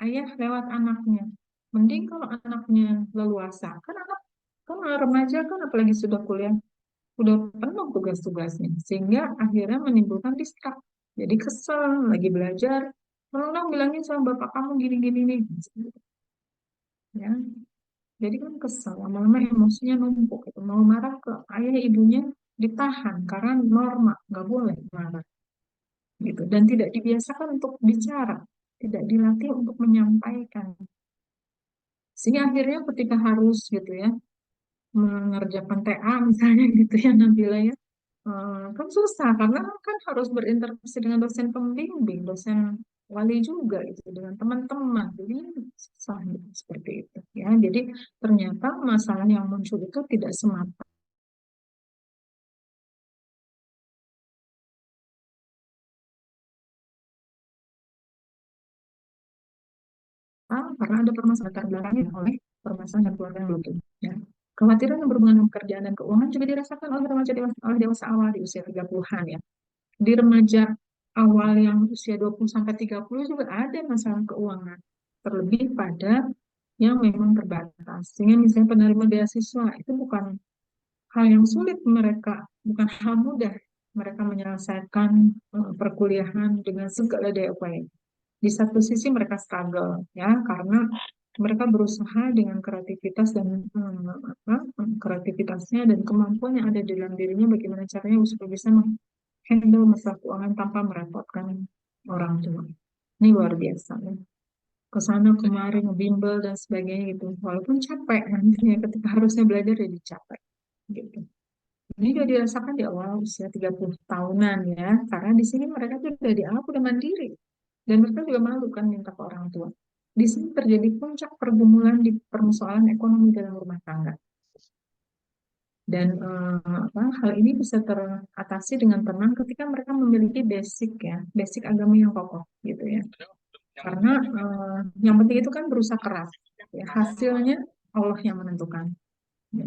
ayah lewat anaknya. Mending kalau anaknya leluasa, kan anak kan remaja kan apalagi sudah kuliah, udah penuh tugas-tugasnya, sehingga akhirnya menimbulkan distrak. Jadi kesel lagi belajar, tolong bilangin sama bapak kamu gini-gini nih, ya. Jadi kan kesel, lama-lama emosinya numpuk, gitu. Mau marah ke ayah ibunya ditahan karena norma, nggak boleh marah, gitu. Dan tidak dibiasakan untuk bicara, tidak dilatih untuk menyampaikan. Sehingga akhirnya ketika harus gitu ya mengerjakan TA misalnya gitu ya Nabila ya, kan susah karena kan harus berinteraksi dengan dosen pembimbing, dosen wali juga gitu, dengan teman-teman. Jadi susah gitu, seperti itu ya. Jadi ternyata masalah yang muncul itu tidak semata karena ada permasalahan latar belakangnya oleh permasalahan keluarga yang belum tuntas. Ya. Kekhawatiran yang berhubungan dengan pekerjaan dan keuangan juga dirasakan oleh remaja dewasa, oleh dewasa awal di usia 30-an ya. Di remaja awal yang usia 20 sampai 30 juga ada masalah keuangan. Terlebih pada yang memang terbatas. Sehingga misalnya penerima beasiswa itu bukan hal yang sulit mereka, bukan hal mudah mereka menyelesaikan perkuliahan dengan segala daya upaya. Di satu sisi mereka struggle ya, karena mereka berusaha dengan kreativitas dan kreativitasnya dan kemampuan yang ada di dalam dirinya bagaimana caranya supaya bisa menghandle masalah keuangan tanpa merepotkan orang tua. Ini luar biasa ya. Ke sana kemari ngebimbel dan sebagainya gitu. Walaupun capek nantinya ketika harusnya belajar jadi capek gitu. Ini juga dirasakan di awal usia 30 tahunan ya, karena di sini mereka tuh udah dianggap udah mandiri. Dan mereka juga malu kan minta ke orang tua. Di sini terjadi puncak pergumulan di persoalan ekonomi dalam rumah tangga. Dan hal ini bisa teratasi dengan tenang ketika mereka memiliki basic ya, basic agama yang kokoh gitu ya. Karena yang penting itu kan berusaha keras. Ya, hasilnya Allah yang menentukan. Ya.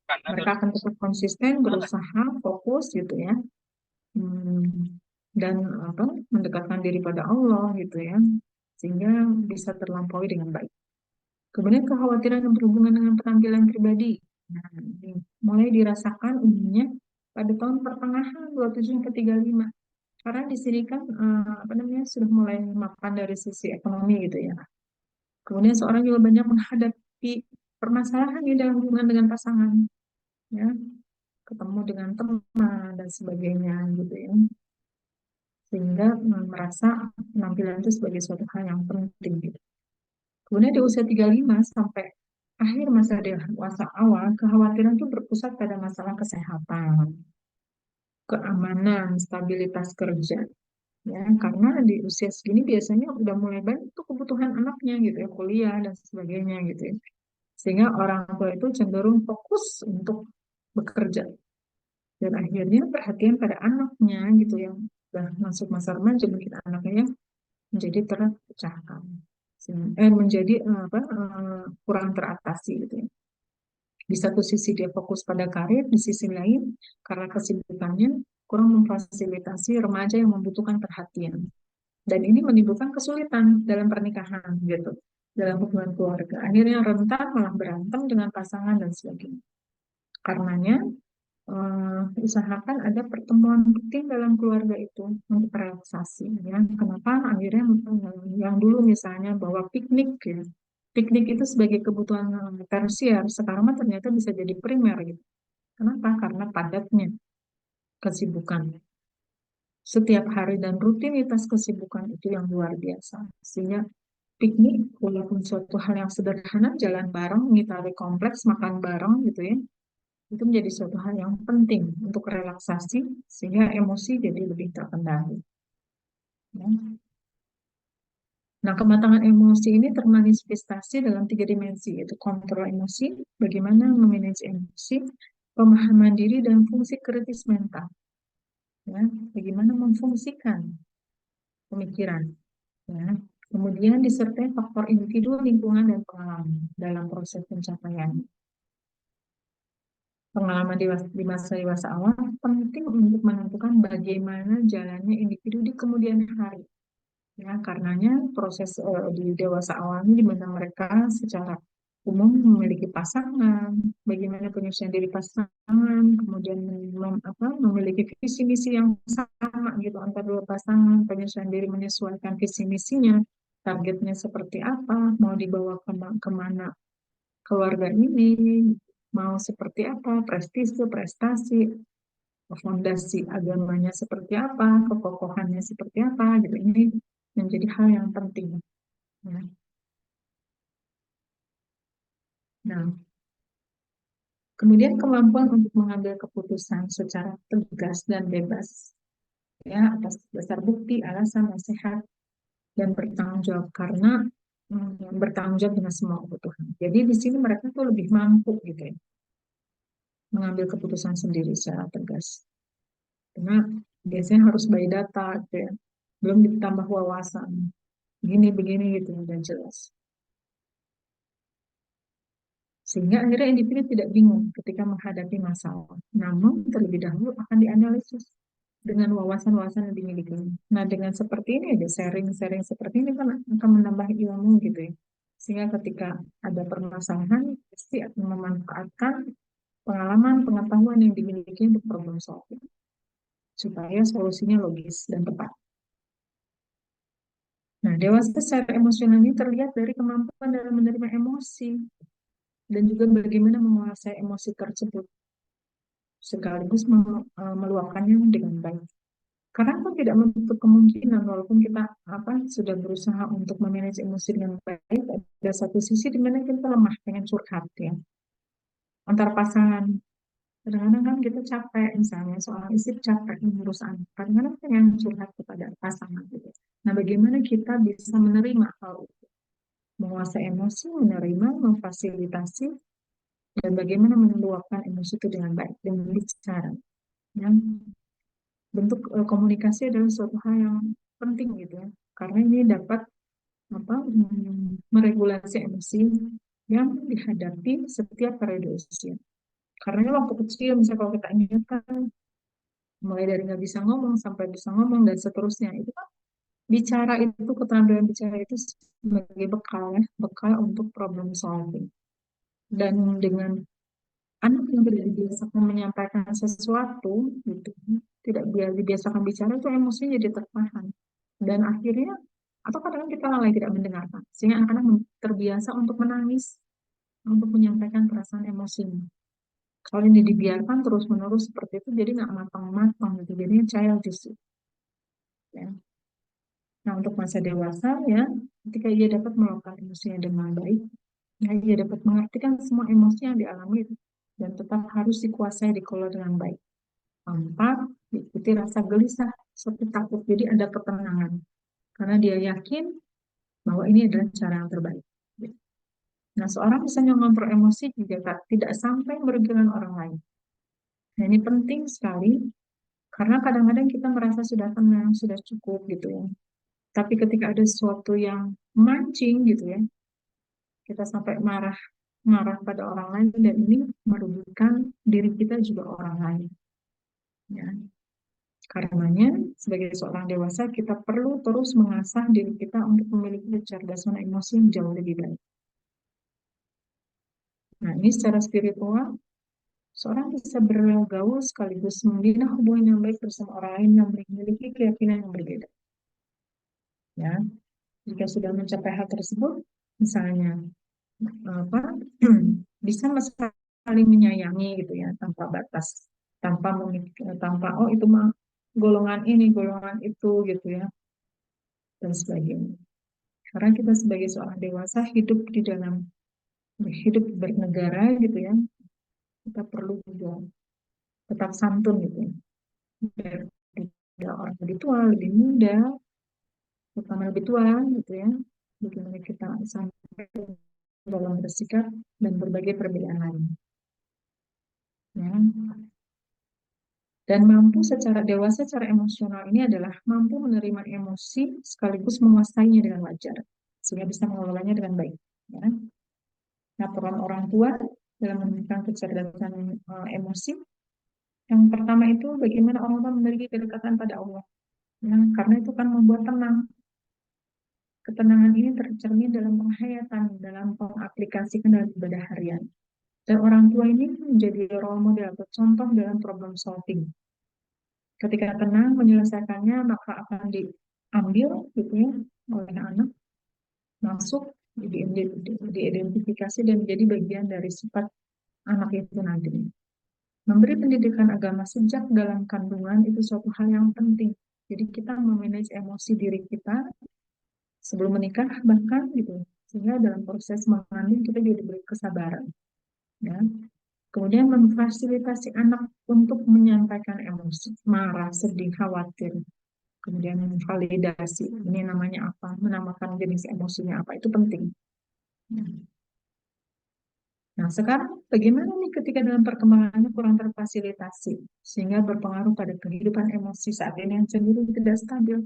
Mereka akan tetap konsisten, berusaha, fokus gitu ya. Dan mendekatkan diri pada Allah gitu ya. Sehingga bisa terlampaui dengan baik. Kemudian kekhawatiran yang berhubungan dengan penampilan pribadi. Nah, ini mulai dirasakan umumnya pada tahun pertengahan 27 ke 35. Karena di sini kan sudah mulai mapan dari sisi ekonomi gitu ya. Kemudian seorang juga banyak menghadapi permasalahan di dalam hubungan dengan pasangan, ya, ketemu dengan teman dan sebagainya gitu ya. Sehingga merasa penampilan itu sebagai suatu hal yang penting gitu. Kemudian di usia 35 sampai akhir masa dewasa awal, kekhawatiran itu berpusat pada masalah kesehatan, keamanan, stabilitas kerja. Ya, karena di usia segini biasanya udah mulai banyak tuh kebutuhan anaknya gitu ya, kuliah dan sebagainya gitu ya. Sehingga orang tua itu cenderung fokus untuk bekerja. Dan akhirnya perhatian pada anaknya gitu yang sudah masuk masa remaja, mungkin anaknya menjadi terpecahkan. Menjadi kurang teratasi gitu ya. Di satu sisi dia fokus pada karir, di sisi lain karena kesibukannya kurang memfasilitasi remaja yang membutuhkan perhatian. Dan ini menimbulkan kesulitan dalam pernikahan gitu, dalam hubungan keluarga. Akhirnya rentan malah berantem dengan pasangan dan sebagainya. Karenanya usahakan ada pertemuan rutin dalam keluarga itu untuk relaksasi ya. Kenapa akhirnya yang dulu misalnya bawa piknik ya. Piknik itu sebagai kebutuhan tersier, sekarang mah ternyata bisa jadi primer gitu. Kenapa? Karena padatnya kesibukan setiap hari dan rutinitas kesibukan itu yang luar biasa. Sehingga piknik walaupun suatu hal yang sederhana, jalan bareng, ngitari kompleks, makan bareng gitu ya, itu menjadi suatu hal yang penting untuk relaksasi sehingga emosi jadi lebih terkendali. Ya. Nah, kematangan emosi ini termanifestasi dalam 3 dimensi, yaitu kontrol emosi, bagaimana memanage emosi, pemahaman diri, dan fungsi kritis mental. Ya, bagaimana memfungsikan pemikiran. Ya. Kemudian disertai faktor individu, lingkungan, dan pengalaman dalam proses pencapaian. Pengalaman di masa dewasa awal penting untuk menentukan bagaimana jalannya individu di kemudian hari. Ya, karenanya proses di dewasa awalnya di mana mereka secara umum memiliki pasangan, bagaimana penyusunan diri pasangan, kemudian memiliki visi misi yang sama gitu antar dua pasangan, penyusunan diri menyesuaikan visi misinya, targetnya seperti apa, mau dibawa kemana keluarga ini, mau seperti apa, prestise, prestasi, fondasi agamanya seperti apa, kekokohannya seperti apa, gitu. Ini menjadi hal yang penting. Ya. Nah, kemudian kemampuan untuk mengambil keputusan secara tegas dan bebas, ya atas dasar bukti, alasan, nasihat, dan bertanggung jawab karena bertanggung jawab dengan semua kebutuhan. Jadi di sini mereka tuh lebih mampu gitu ya, mengambil keputusan sendiri secara tegas. Karena biasanya harus by data gitu ya, belum ditambah wawasan, begini gitu dan jelas. Sehingga akhirnya individu tidak bingung ketika menghadapi masalah. Namun terlebih dahulu akan dianalisis dengan wawasan-wawasan yang dimiliki. Nah, dengan seperti ini aja, sharing-sharing seperti ini kan akan menambah ilmu gitu ya. Sehingga ketika ada permasalahan, pasti akan memanfaatkan pengalaman, pengetahuan yang dimiliki untuk problem solving. Supaya solusinya logis dan tepat. Nah, dewasa secara emosional ini terlihat dari kemampuan dalam menerima emosi dan juga bagaimana menguasai emosi tersebut sekaligus meluapkannya dengan baik. Karena kan tidak menutup kemungkinan walaupun kita sudah berusaha untuk memanage emosi dengan baik, ada satu sisi di mana kita lemah pengen curhat ya. Antar pasangan, kadang-kadang kan kita capek, misalnya seorang istri capek mengurus anak, kadang-kadang pengen curhat kepada pasangan gitu. Nah, bagaimana kita bisa menerima hal itu, menguasai emosi, menerima, memfasilitasi, dan bagaimana meluapkan emosi itu dengan baik, dengan bicara. Ya. Bentuk komunikasi adalah suatu hal yang penting gitu ya, karena ini dapat meregulasi emosi yang dihadapi setiap periode usia. Karena waktu kecil, misalnya kalau kita ingatkan, mulai dari nggak bisa ngomong sampai bisa ngomong dan seterusnya, itu kan bicara itu, keterampilan bicara itu sebagai bekal ya, bekal untuk problem solving. Dan dengan anak yang tidak dibiasakan menyampaikan sesuatu, gitu, tidak dibiasakan bicara, itu emosinya jadi tertahan. Dan akhirnya, atau kadang kita lalai tidak mendengarkan, sehingga anak-anak terbiasa untuk menangis, untuk menyampaikan perasaan emosinya. Kalau ini dibiarkan terus-menerus seperti itu, jadi nggak matang-matang, gitu. Jadinya childish. Ya. Nah, untuk masa dewasa, ya, ketika ia dapat melakukan emosinya dengan baik, ya, ia dapat mengartikan semua emosi yang dialami dan tetap harus dikuasai, dikelola dengan baik. Tanpa diikuti rasa gelisah, seperti takut. Jadi ada ketenangan. Karena dia yakin bahwa ini adalah cara yang terbaik. Nah, seorang bisa mengontrol emosi juga tidak sampai merugikan orang lain. Nah, ini penting sekali karena kadang-kadang kita merasa sudah tenang, sudah cukup gitu ya. Tapi ketika ada sesuatu yang mancing gitu ya, kita sampai marah pada orang lain dan ini merugikan diri kita juga orang lain. Ya. Karenanya, sebagai seorang dewasa, kita perlu terus mengasah diri kita untuk memiliki kecerdasan emosi yang jauh lebih baik. Nah, ini secara spiritual, seorang bisa bergaul sekaligus membina hubungan yang baik bersama orang lain yang memiliki keyakinan yang berbeda. Ya, jika sudah mencapai hal tersebut, misalnya bisa saling menyayangi gitu ya, tanpa batas, tanpa oh itu mah golongan ini, golongan itu gitu ya, dan sebagainya. Karena kita sebagai seorang dewasa hidup bernegara gitu ya, kita perlu juga tetap santun gitu ya. Biar orang lebih tua, lebih muda, terutama lebih tua gitu ya, bagaimana kita sampai dalam bersikap dan berbagai perbedaan lain. Ya. Dan mampu secara dewasa, secara emosional ini adalah mampu menerima emosi sekaligus menguasainya dengan wajar, sehingga bisa mengelolanya dengan baik. Ya. Nah, peran orang tua dalam memberikan kecerdasan emosi, yang pertama itu bagaimana orang tua memiliki kedekatan pada Allah. Ya, karena itu kan membuat tenang. Ketenangan ini tercermin dalam penghayatan, dalam pengaplikasikan dalam ibadah harian. Dan orang tua ini menjadi role model atau contoh dalam problem solving. Ketika tenang menyelesaikannya, maka akan diambil gitu ya, oleh anak, masuk, diidentifikasi dan menjadi bagian dari sifat anak itu nanti. Memberi pendidikan agama sejak dalam kandungan itu suatu hal yang penting. Jadi kita memanage emosi diri kita sebelum menikah bahkan gitu, sehingga dalam proses mengandung kita juga diberi kesabaran. Ya. Kemudian memfasilitasi anak untuk menyampaikan emosi, marah, sedih, khawatir. Kemudian validasi, ini namanya apa, menamakan jenis emosinya apa, itu penting. Nah, sekarang bagaimana nih ketika dalam perkembangannya kurang terfasilitasi, sehingga berpengaruh pada kehidupan emosi saat ini yang cenderung tidak stabil.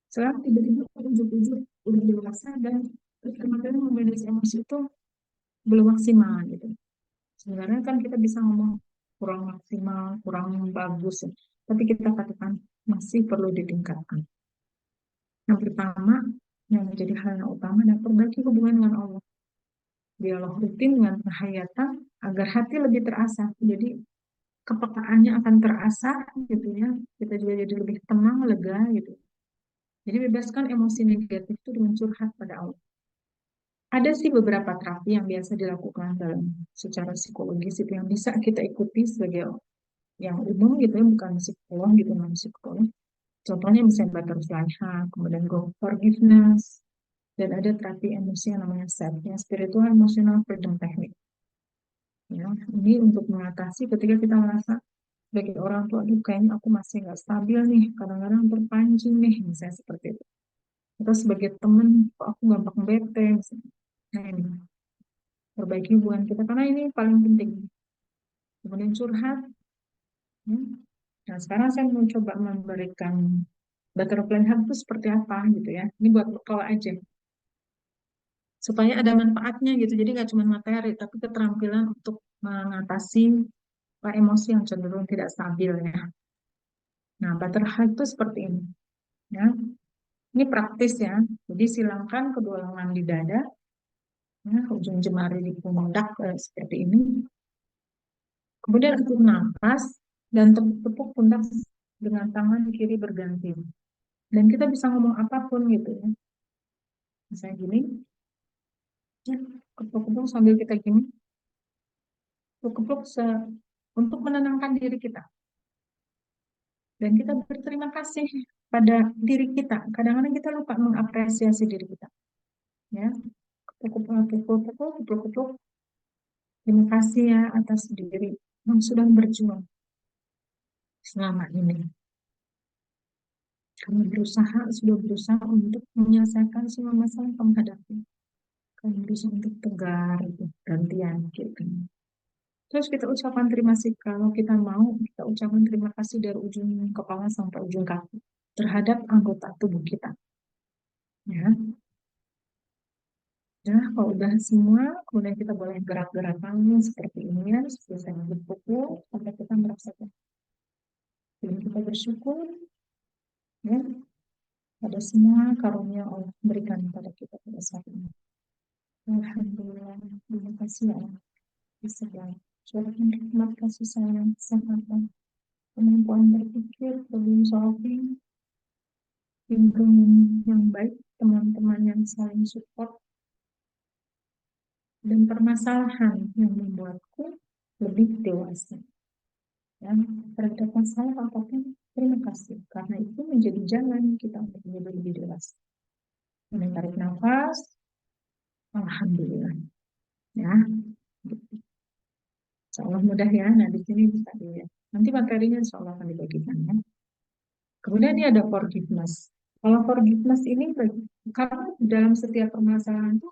Sekarang tiba-tiba ujuk-ujuk udah dewasa dan kemampuan memanage emosi itu belum maksimal gitu. Sebenarnya kan kita bisa ngomong kurang maksimal, kurang bagus, ya. Tapi kita katakan masih perlu ditingkatkan. Yang pertama, yang menjadi hal yang utama adalah perbaiki hubungan dengan Allah. Dialog rutin dengan penghayatan agar hati lebih terasah. Jadi kepekaannya akan terasah gitu ya. Kita juga jadi lebih tenang, lega gitu. Jadi bebaskan emosi negatif itu dengan curhat pada Allah. Ada sih beberapa terapi yang biasa dilakukan dalam secara psikologis itu yang bisa kita ikuti sebagai yang umum gitu ya, bukan psikolog gitu, non psikolog. Contohnya misalnya butterfly hug, kemudian go forgiveness, dan ada terapi emosi yang namanya SET, yang spiritual emotional freedom technique. Ya, ini untuk mengatasi ketika kita merasa sebagai orang tua, aduh kayaknya aku masih nggak stabil nih, kadang-kadang terpancing nih, misalnya seperti itu. Atau sebagai teman, kok aku gampang bete, misalnya. Nah ini, perbaiki hubungan kita, karena ini paling penting. Kemudian curhat. Ya. Nah sekarang saya mau coba memberikan butterfly hug itu seperti apa gitu ya. Ini buat kalau aja. Supaya ada manfaatnya gitu. Jadi nggak cuma materi, tapi keterampilan untuk mengatasi emosi yang cenderung tidak stabil ya. Nah, butterfly itu seperti ini. Ya. Ini praktis ya. Jadi silangkan kedua lengan di dada, ya, ujung jemari di pundak seperti ini. Kemudian atur nafas dan tepuk-tepuk pundak dengan tangan kiri berganti. Dan kita bisa ngomong apapun gitu ya. Misalnya gini, ya, kepuk-kepuk sambil kita gini, kepuk-kepuk untuk menenangkan diri kita. Dan kita berterima kasih pada diri kita. Kadang-kadang kita lupa mengapresiasi diri kita. Ya, kepuk-kepuk. Terima kasih ya atas diri yang sudah berjuang selama ini. Kami sudah berusaha untuk menyelesaikan semua masalah yang kami hadapi. Kami berusaha untuk tegar, gantian, gitu. Terus kita ucapkan terima kasih, kalau kita mau, kita ucapkan terima kasih dari ujung kepala sampai ujung kaki terhadap anggota tubuh kita. Ya, nah, kalau udah semua, kemudian kita boleh gerak-gerakan seperti ini ya, seperti saya berpukul, sampai kita merasakan. Dan kita bersyukur, ya, pada semua karunia Allah berikan kepada kita pada saat ini. Alhamdulillah, terima kasih ya Allah. Segala curahkan rahmat kasih sayang, kesehatan, kemampuan berpikir, problem solving, lingkungan yang baik, teman-teman yang saling support, dan permasalahan yang membuatku lebih dewasa. Ya, terhadap masalah apapun, terima kasih. Karena itu menjadi jalan kita untuk menjadi lebih dewasa. Menarik nafas, alhamdulillah. Ya, insya Allah mudah ya. Nah, di sini bisa dilihat. Nanti materinya insya Allah akan dibagikan ya. Kemudian ini ada forgiveness. Kalau forgiveness ini, karena dalam setiap permasalahan itu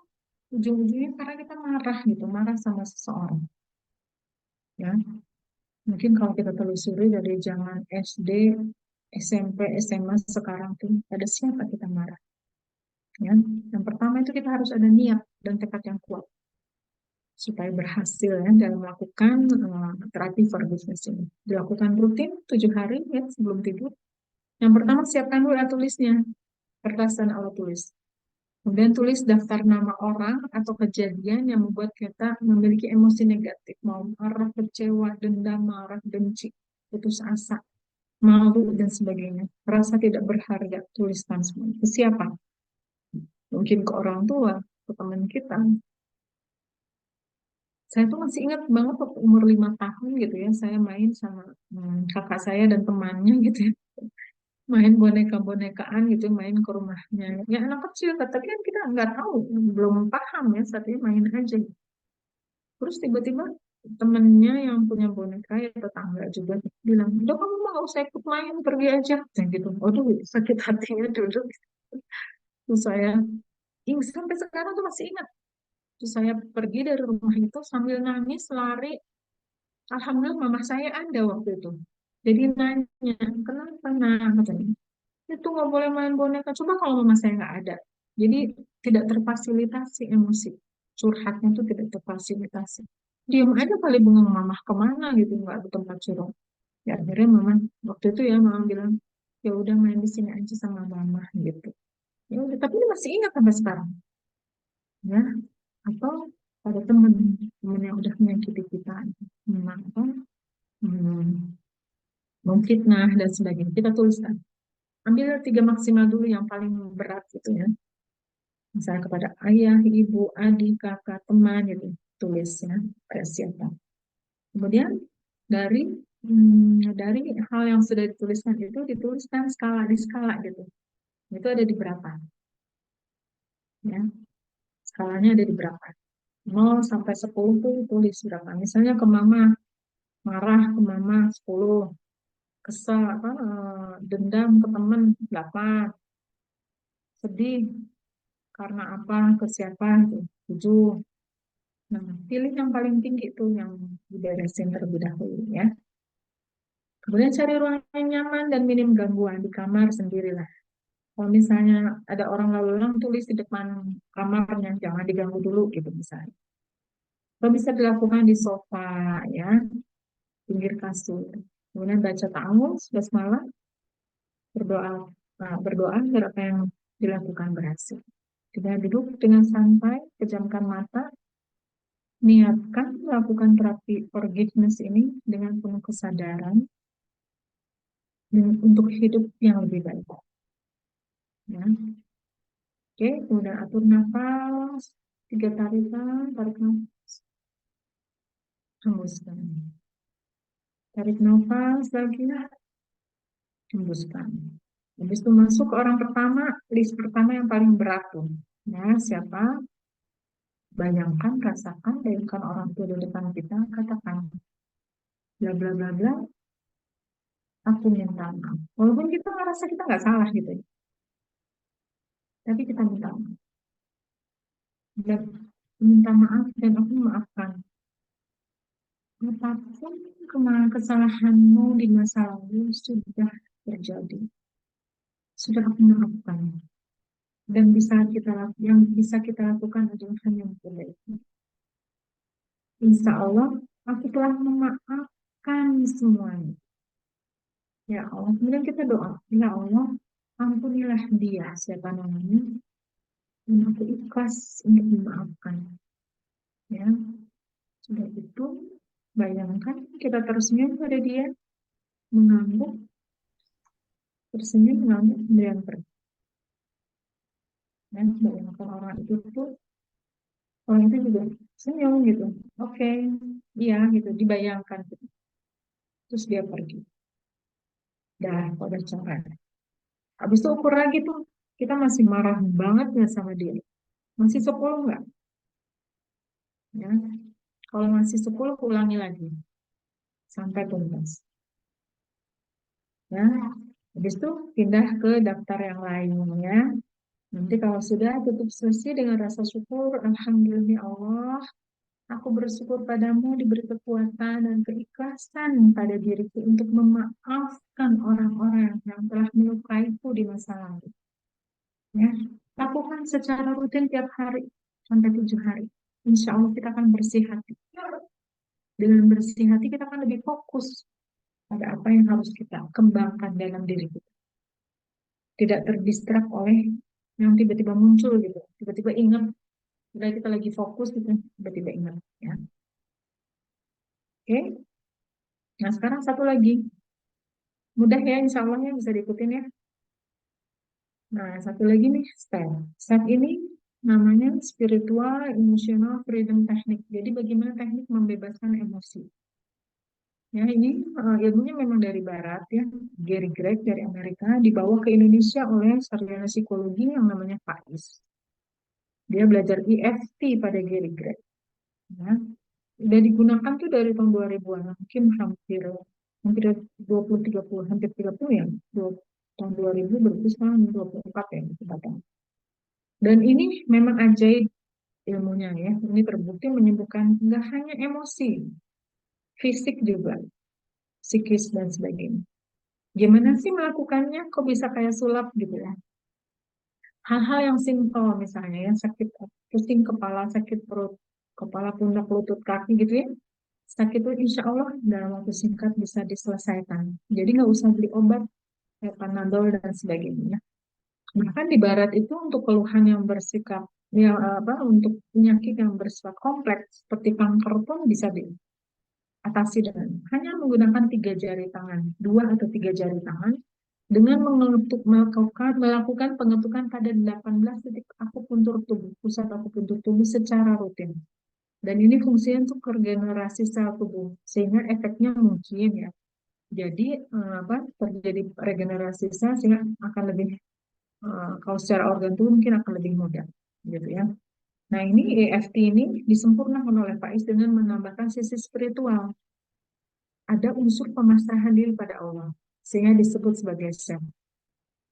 ujung-ujungnya karena kita marah gitu, marah sama seseorang. Ya, mungkin kalau kita telusuri dari zaman SD, SMP, SMA sekarang tuh pada siapa kita marah? Ya, yang pertama itu kita harus ada niat dan tekad yang kuat supaya berhasil ya dalam melakukan terapi forgiveness ini. Dilakukan rutin 7 hari ya sebelum tidur. Yang pertama siapkan dulu tulisnya, kertas dan alat tulis. Kemudian tulis daftar nama orang atau kejadian yang membuat kita memiliki emosi negatif, mau marah, kecewa, dendam, marah, benci, putus asa, malu dan sebagainya. Rasa tidak berharga, tuliskan semua. Ke siapa? Mungkin ke orang tua, ke teman kita. Saya tuh masih ingat banget waktu umur 5 tahun gitu ya, saya main sama kakak saya dan temannya gitu ya. Main boneka-bonekaan gitu, main ke rumahnya. Ya anak kecil, tapi kan kita nggak tahu, belum paham ya, saat ini main aja. Terus tiba-tiba temennya yang punya boneka ya tetangga juga bilang, udah kamu mah nggak usah ikut main, pergi aja. Dan gitu, waduh sakit hatinya dulu. Terus saya sampai sekarang tuh masih ingat. Terus saya pergi dari rumah itu sambil nangis, lari. Alhamdulillah mama saya ada waktu itu. Jadi nanya, kenapa nah? Katanya, itu nggak boleh main boneka. Coba kalau mama saya nggak ada. Jadi tidak terfasilitasi emosi. Curhatnya tuh tidak terfasilitasi. Diam aja kali bengong mama kemana gitu, nggak ada tempat curhat. Ya akhirnya mama waktu itu ya mama bilang, ya udah main di sini aja sama mama gitu. Ya udah, tapi dia masih ingat sampai sekarang. Ya, atau pada teman yang udah menyakiti kita, apa, memfitnah dan sebagainya. Kita tuliskan. ambil 3 maksimal dulu yang paling berat gitu ya. Misalnya kepada ayah, ibu, adik, kakak, teman gitu, tulis ya pada siapa. Kemudian dari dari hal yang sudah dituliskan itu dituliskan skala di skala gitu. Itu ada di berapa? Ya, skalanya ada di berapa? 0 sampai 10 tuh tulis berapa? Misalnya ke mama, marah ke mama 10, kesel dendam ke teman 8, sedih karena apa ke siapa tuh 7. Nah, pilih yang paling tinggi itu yang diberesin terlebih dahulu ya. Kemudian cari ruang yang nyaman dan minim gangguan di kamar sendirilah. Kalau misalnya ada orang lalu lalang, tulis di depan kamarnya, jangan diganggu dulu gitu misalnya. Kalau bisa dilakukan di sofa ya, pinggir kasur. Kemudian baca ta'awudz basmalah, berdoa, berdoa agar apa yang dilakukan berhasil. Kita duduk dengan santai, pejamkan mata, niatkan melakukan terapi forgiveness ini dengan penuh kesadaran untuk hidup yang lebih baik. Ya. Oke, kemudian atur nafas, 3 tarikan, tarik nafas, hembuskan. Tarik nafas lagi, hembuskan. Habis itu masuk ke orang pertama, list pertama yang paling berat tuh. Ya, siapa? Bayangkan, rasakan, bayangkan orang tua di depan kita, katakan, bla bla bla bla, aku minta maaf. Walaupun kita ngerasa kita nggak salah gitu, tapi kita minta maaf. Dan minta maaf dan aku memaafkan. Apapun kesalahanmu di masa lalu sudah terjadi, sudah aku maafkan. Dan yang bisa kita lakukan adalah hanya yang terbaik. Insya Allah, aku telah memaafkan semuanya. Ya Allah, kemudian kita doa, ya Allah, ampunilah dia, siapa namanya, dan aku ikhlas untuk memaafkan. Ya, sudah itu, bayangkan kita tersenyum pada dia, mengangguk, tersenyum, mengangguk, kemudian pergi. Dan bayangkan orang itu tuh, orang itu juga senyum gitu, oke, iya gitu, dibayangkan gitu. Terus dia pergi. Dah, udah cara. Habis itu ukur lagi tuh, kita masih marah banget nggak sama dia? Masih 10 nggak? Ya. Kalau masih 10, ulangi lagi. Sampai tuntas. Ya. Habis itu pindah ke daftar yang lain ya. Nanti kalau sudah tutup selesai dengan rasa syukur, Alhamdulillah ya Allah, aku bersyukur padamu diberi kekuatan dan keikhlasan pada diriku untuk memaafkan orang-orang yang telah melukaiku di masa lalu. Ya, lakukan secara rutin tiap hari sampai 7 hari. Insya Allah kita akan bersih hati. Dengan bersih hati kita akan lebih fokus pada apa yang harus kita kembangkan dalam diri kita. Tidak terdistrak oleh yang tiba-tiba muncul gitu. Tiba-tiba ingat, udah kita lagi fokus gitu, tiba-tiba ingat. Ya. Oke, nah sekarang satu lagi. Mudah ya, insya Allah ya bisa diikutin ya. Nah, satu lagi nih, step. Step ini namanya spiritual emotional freedom technique. Jadi bagaimana teknik membebaskan emosi. Ya, ini ilmunya memang dari barat ya. Gary Gregg dari Amerika dibawa ke Indonesia oleh sarjana psikologi yang namanya Faiz. Dia belajar EFT pada Gary Gregg. Ya. Udah digunakan tuh dari tahun 2000-an, mungkin hampir 20-30, hampir 30 ya. Tahun 2000 berarti sekarang 24 ya. Dan ini memang ajaib ilmunya ya. Ini terbukti menyembuhkan nggak hanya emosi, fisik juga, psikis dan sebagainya. Gimana sih melakukannya? Kok bisa kayak sulap gitu ya? Hal-hal yang simpel misalnya ya, sakit pusing kepala, sakit perut, kepala, pundak, lutut, kaki gitu ya. Sakit itu insya Allah dalam waktu singkat bisa diselesaikan. Jadi nggak usah beli obat kayak Panadol dan sebagainya. Bahkan di barat itu untuk keluhan yang bersikap ya apa untuk penyakit yang bersifat kompleks seperti kanker pun bisa diatasi dengan hanya menggunakan 3 jari tangan, 2 atau 3 jari tangan dengan melakukan pengetukan pada 18 titik akupuntur tubuh, pusat akupuntur tubuh secara rutin. Dan ini fungsinya untuk regenerasi sel tubuh, sehingga efeknya mungkin ya. Jadi terjadi regenerasi sel sehingga akan lebih kalau secara organ tubuh mungkin akan lebih mudah, gitu ya. Nah ini EFT ini disempurnakan oleh Faiz dengan menambahkan sisi spiritual. Ada unsur pemasrahan diri pada Allah, sehingga disebut sebagai self.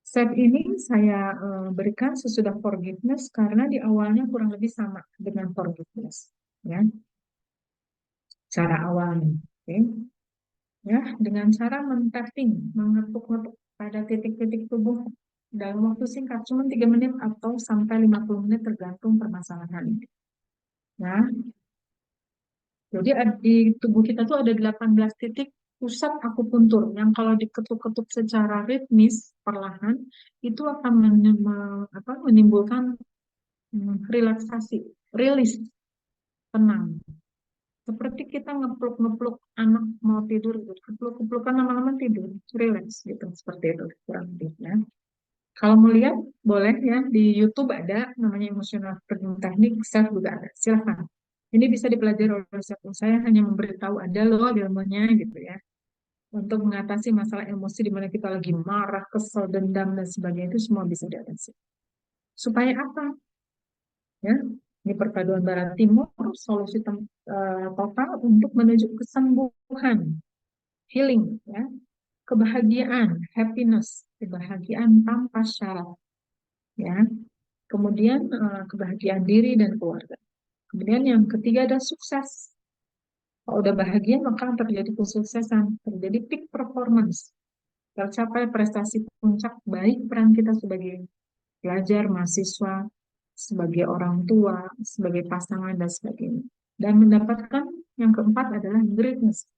Self ini saya berikan sesudah forgiveness karena di awalnya kurang lebih sama dengan forgiveness, ya. Cara awalnya, oke. Ya, dengan cara men-tapping, mengetuk-ngetuk pada titik-titik tubuh dalam waktu singkat, cuma 3 menit atau sampai 50 menit tergantung permasalahan ini. Ya, jadi di tubuh kita tuh ada 18 titik pusat akupuntur yang kalau diketuk-ketuk secara ritmis perlahan itu akan menimbulkan relaksasi, rilis, tenang. Seperti kita ngepluk-ngepluk anak mau tidur gitu, kepluk-keplukan lama-lama tidur, relax gitu, seperti itu kurang lebih ya. Kalau mau lihat boleh ya di YouTube ada namanya emotional freedom technique, self juga ada, silahkan. Ini bisa dipelajari oleh siapa. Saya hanya memberitahu ada loh ilmunya gitu ya. Untuk mengatasi masalah emosi di mana kita lagi marah, kesel, dendam dan sebagainya itu semua bisa diatasi. Supaya apa? Ya, ini perpaduan barat timur, solusi total untuk menuju kesembuhan, healing, ya, kebahagiaan, happiness, kebahagiaan tanpa syarat, ya. Kemudian kebahagiaan diri dan keluarga. Kemudian yang ketiga ada sukses. Kalau udah bahagia maka terjadi kesuksesan, terjadi peak performance, tercapai prestasi puncak baik peran kita sebagai pelajar, mahasiswa, sebagai orang tua, sebagai pasangan dan sebagainya. Dan mendapatkan yang keempat adalah greatness,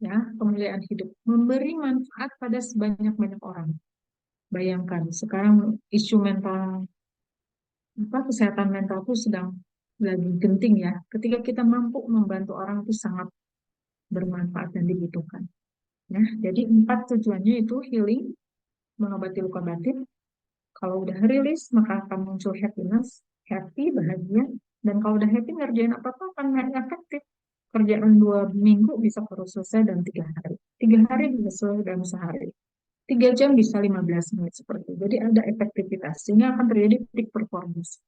ya, kemuliaan hidup, memberi manfaat pada sebanyak-banyak orang. Bayangkan sekarang isu mental kesehatan mental itu sedang lagi genting ya. Ketika kita mampu membantu orang itu sangat bermanfaat dan dibutuhkan. Ya, jadi 4 tujuannya itu healing, mengobati luka batin. Kalau udah rilis, maka akan muncul happiness, happy, bahagia. Dan kalau udah happy, ngerjain apa-apa akan efektif. Kerjaan 2 minggu bisa terus selesai dalam 3 hari. 3 hari bisa selesai dalam sehari. 3 jam bisa 15 menit seperti itu. Jadi ada efektivitas, sehingga akan terjadi peak performance.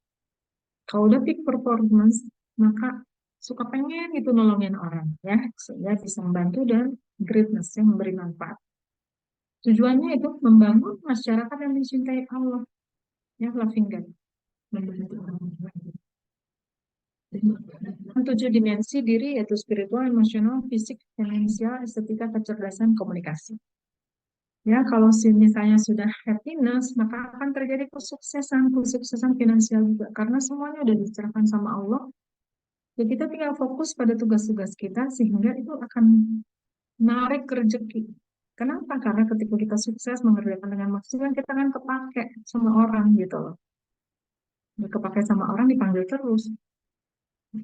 Kalau udah peak performance, maka suka pengen itu nolongin orang, ya, sehingga bisa membantu dan greatness yang memberi manfaat. Tujuannya itu membangun masyarakat yang mencintai Allah, ya, loving God, membantu orang lain. 7 dimensi diri yaitu spiritual, emosional, fisik, finansial, estetika, kecerdasan, komunikasi. Ya, kalau misalnya sudah happiness, maka akan terjadi kesuksesan finansial juga. Karena semuanya udah dicerahkan sama Allah. Ya kita tinggal fokus pada tugas-tugas kita sehingga itu akan narik rezeki. Kenapa? Karena ketika kita sukses mengerjakan dengan maksimal, kita kan kepake sama orang gitu loh. Kepake sama orang dipanggil terus.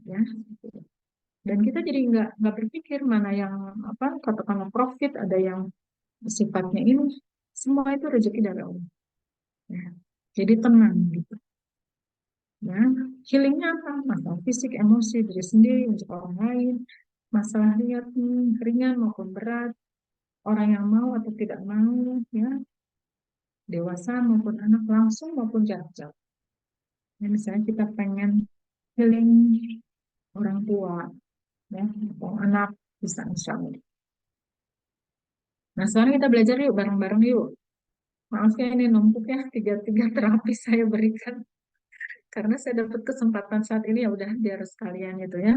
Ya. Dan kita jadi nggak berpikir mana yang katakanlah profit, ada yang sifatnya ini, semua itu rezeki dari Allah. Ya. Jadi tenang gitu. Ya, healingnya apa? Masalah fisik, emosi, diri sendiri, untuk orang lain, masalah ringan maupun berat, orang yang mau atau tidak mau, ya, dewasa maupun anak, langsung maupun jarak jauh. Ya, misalnya kita pengen healing orang tua, ya, atau anak, bisa insya Allah. Nah, sekarang kita belajar yuk, bareng-bareng yuk. Maaf ya ini numpuk ya, 3 terapi saya berikan. Karena saya dapat kesempatan saat ini, ya udah biar sekalian gitu ya,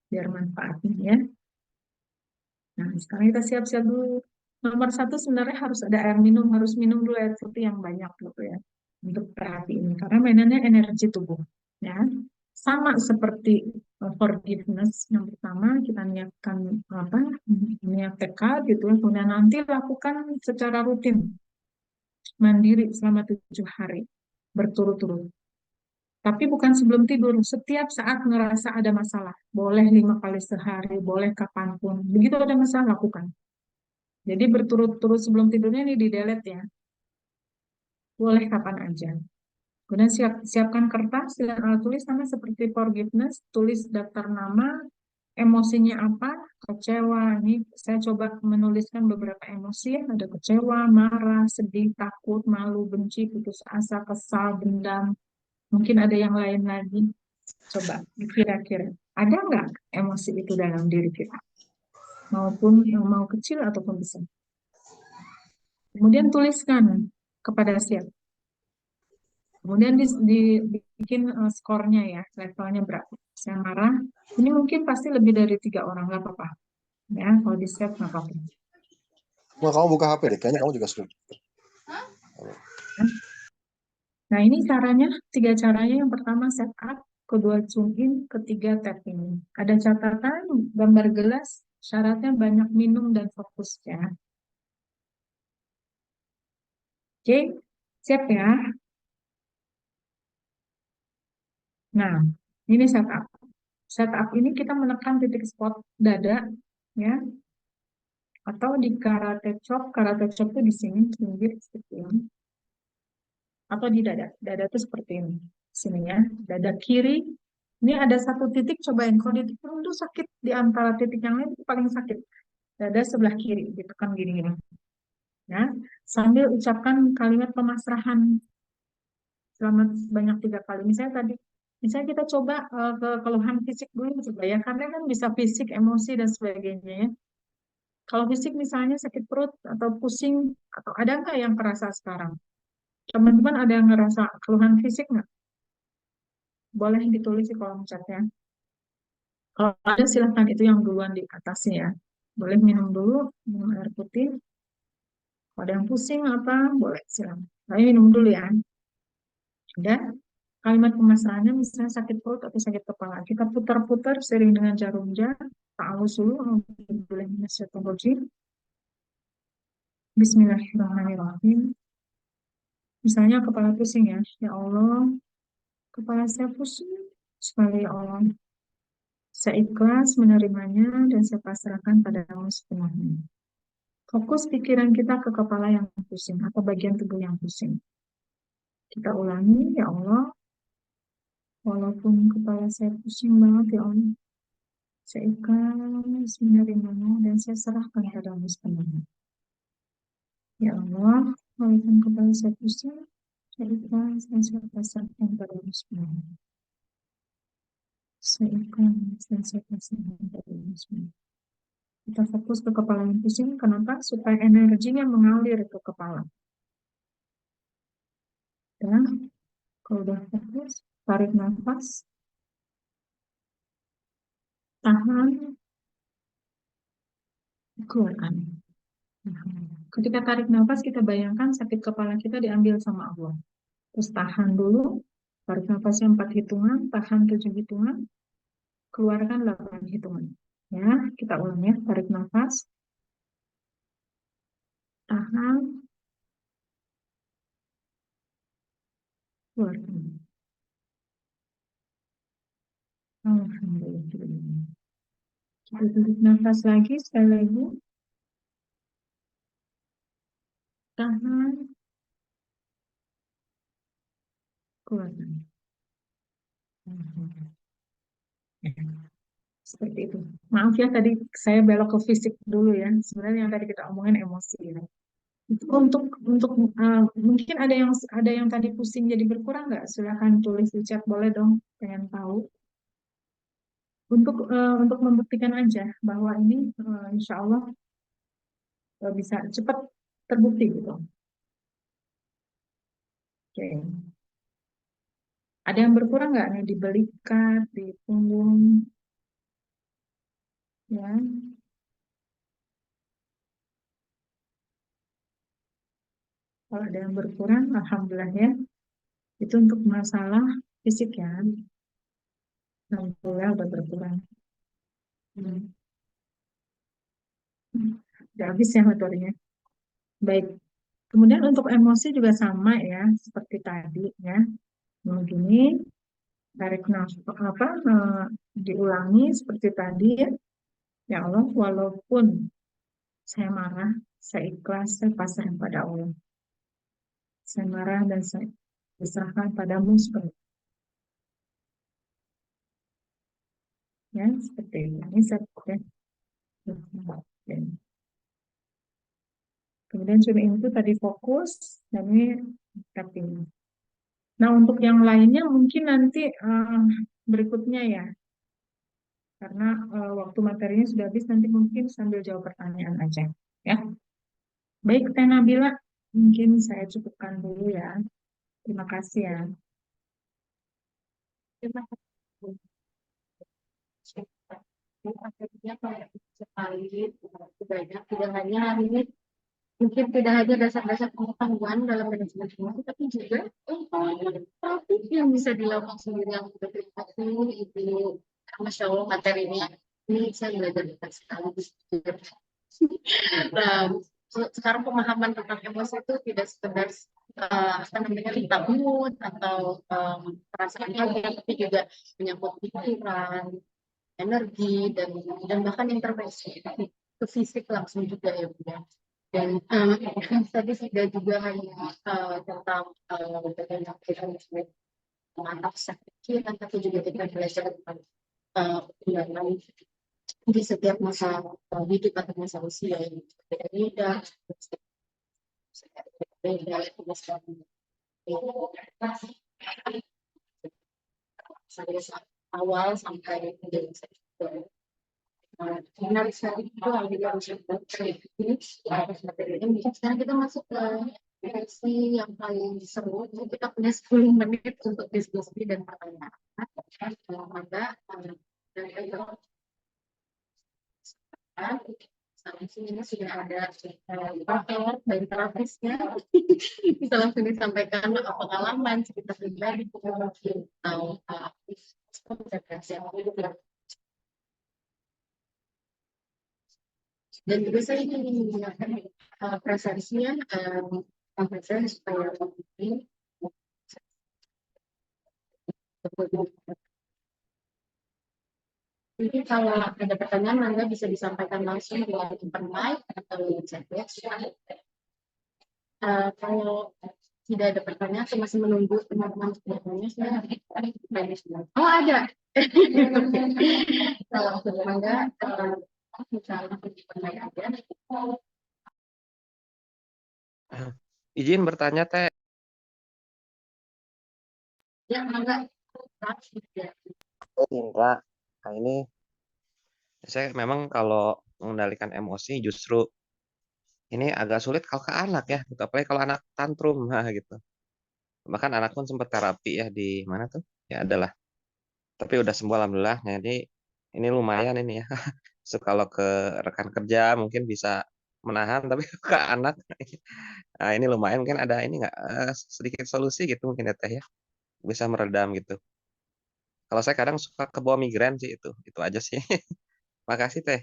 biar manfaatnya ya. Nah, sekarang kita siap-siap dulu. Nomor 1 sebenarnya harus ada air minum, harus minum dulu air putih yang banyak gitu ya untuk terapi ini. Karena mainannya energi tubuh, ya. Sama seperti forgiveness, yang pertama kita niatkan niat tekad gitu ya, kemudian nanti lakukan secara rutin, mandiri selama 7 hari berturut-turut. Tapi bukan sebelum tidur, setiap saat ngerasa ada masalah. Boleh 5 kali sehari, boleh kapanpun. Begitu ada masalah, lakukan. Jadi berturut-turut sebelum tidurnya ini di delete ya. boleh kapan aja. Kemudian siapkan kertas dan alat tulis sama seperti forgiveness, tulis daftar nama, emosinya apa, kecewa. Ini saya coba menuliskan beberapa emosi ya, ada kecewa, marah, sedih, takut, malu, benci, putus asa, kesal, dendam. Mungkin ada yang lain lagi. Coba kira-kira ada nggak emosi itu dalam diri kita, maupun yang mau kecil ataupun besar. Kemudian tuliskan kepada siapa. Kemudian dibikin skornya ya, levelnya berapa. Saya marah, ini mungkin pasti lebih dari 3 orang, nggak apa-apa. Ya, kalau di set nggak apa-apa. Nah, kamu buka HP deh, kayaknya kamu juga sudah. Nah, ini caranya, 3 caranya. Yang pertama setup, kedua tune in, ketiga tapping. Ada catatan, gambar gelas, syaratnya banyak minum dan fokus ya. Oke, siap ya. Nah, ini setup. Setup ini kita menekan titik spot dada, ya, atau di karate chop itu di sini, pinggir seperti ini, atau di dada. Dada itu seperti ini, sini ya. Dada kiri, ini ada satu titik, cobain. Kalau di titik itu sakit, di antara titik yang lain itu paling sakit. Dada sebelah kiri, ditekan gini-gini. Ya, sambil ucapkan kalimat pemasrahan selama banyak 3 kali. Misalnya kita coba ke keluhan fisik dulu coba ya, karena kan bisa fisik, emosi dan sebagainya ya. Kalau fisik misalnya sakit perut atau pusing, atau ada nggak yang kerasa sekarang? Teman-teman ada yang ngerasa keluhan fisik nggak? Boleh ditulis di kolom chatnya. Kalau ada silahkan, itu yang duluan di atasnya ya. Boleh minum dulu, minum air putih. Kalau ada yang pusing apa, boleh silahkan. Tapi minum dulu ya. Dan kalimat pemasrahannya misalnya sakit perut atau sakit kepala. Kita putar-putar sering dengan jarum jam. Ta'awuz dulu. Bismillahirrahmanirrahim. Misalnya kepala pusing ya. Ya Allah, kepala saya pusing sekali ya Allah. Saya ikhlas menerimanya dan saya pasrahkan pada Allah sepenuhnya. Fokus pikiran kita ke kepala yang pusing atau bagian tubuh yang pusing. Kita ulangi, ya Allah, walaupun kepala saya pusing banget ya Allah, saya ikhlas menerimanya dan saya serahkan pada Allah sepenuhnya. Ya Allah, walaupun kepala saya pusing, saya ikhlas dan saya pasrahkan pada Allah sepenuhnya. Saya ikhlas dan saya pasrahkan pada Allah sepenuhnya. Kita fokus ke kepala yang pusing, kenapa? Supaya energinya mengalir ke kepala. Dan kalau udah fokus, tarik nafas, tahan, keluarkan. Ketika tarik nafas, kita bayangkan sakit kepala kita diambil sama Allah. Terus tahan dulu, tarik nafasnya 4 hitungan, tahan 7 hitungan, keluarkan 8 hitungan. Ya, kita ulang ya, tarik nafas, tahan, keluarkan. Alhamdulillah. Kita tarik nafas lagi, sekali lagi. Tahan, keluarkan. Seperti itu. Maaf ya tadi saya belok ke fisik dulu ya. Sebenarnya yang tadi kita omongin emosi ya. Itu untuk mungkin ada yang tadi pusing jadi berkurang nggak? Silakan tulis di chat, boleh dong, pengen tahu. Untuk membuktikan aja bahwa ini insya Allah bisa cepat terbukti gitu. Oke. Ada yang berkurang nggak nih di belikat, di punggung, ya? Kalau ada yang berkurang, alhamdulillah ya. Itu untuk masalah fisik ya. Alhamdulillah udah berkurang. Udah habis ya materinya. Baik. Kemudian untuk emosi juga sama ya, seperti tadi ya. Begini, tarik nafas diulangi seperti tadi ya. Ya Allah, walaupun saya marah, saya ikhlas, saya pasrah pada Allah. Saya marah dan saya diserahkan padamu sepenuhnya. Ya, seperti ini. Ini saya pakai. Kemudian tune in itu tadi fokus, dan ini tapping. Nah, untuk yang lainnya mungkin nanti berikutnya ya, karena waktu materinya sudah habis, nanti mungkin sambil jawab pertanyaan aja. Ya, baik Teh Nabila, mungkin saya cukupkan dulu ya. Terima kasih ya. Terima kasih. Akhirnya banyak sekali banyak, tidak hanya hari ini, mungkin tidak hanya dasar-dasar pengetahuan dalam manajemen emosi, tapi juga praktik yang bisa dilakukan sendiri yang sudah terima kasih itu. Masya Allah materinya ini saya belajar banyak sekali. Nah, sekarang pemahaman tentang emosi itu tidak sekedar apa namanya kita mood atau perasaan aja, tapi juga menyangkut pikiran, energi, dan bahkan intervensi ke fisik langsung juga ya Bu. Dan tadi sudah juga hanya tentang bagaimana kita mengatasi pikiran, tapi juga kita belajar tentang perkembangan di setiap masa hidup atau masa usia yang berbeda-beda, awal sampai menjadi menarik sekali itu yang juga harus ini. Sekarang kita masuk ke sesi yang paling seru. Kita punya 10 menit untuk diskusi dan pertanyaan. Maka sampai sini sudah ada pakar dan terapisnya. Bisa langsung disampaikan pengalaman, cerita pribadi, atau dan juga saya ingin menggunakan presensinya saya supaya ini jadi kalau ada pertanyaan Anda bisa disampaikan langsung di open mic atau di chat box. Kalau tidak ada pertanyaan, saya masih menunggu teman-teman bertanya. Oh ada. Kalau sudah ada, misalnya ada. Izin bertanya Teh. Ya, enggak. Indra. Nah ini saya memang kalau mengendalikan emosi justru ini agak sulit kalau ke anak ya, gitu. Apalagi kalau anak tantrum gitu. Bahkan anak pun sempat terapi ya di mana tuh? Ya adalah. Tapi udah sembuh alhamdulillah. Jadi ini lumayan ini ya. So, kalau ke rekan kerja mungkin bisa menahan, tapi ke anak nah, ini lumayan mungkin ada ini nggak sedikit solusi gitu mungkin ya Teh ya. Bisa meredam gitu. Kalau saya kadang suka kebawa migrain sih itu aja sih. Makasih Teh.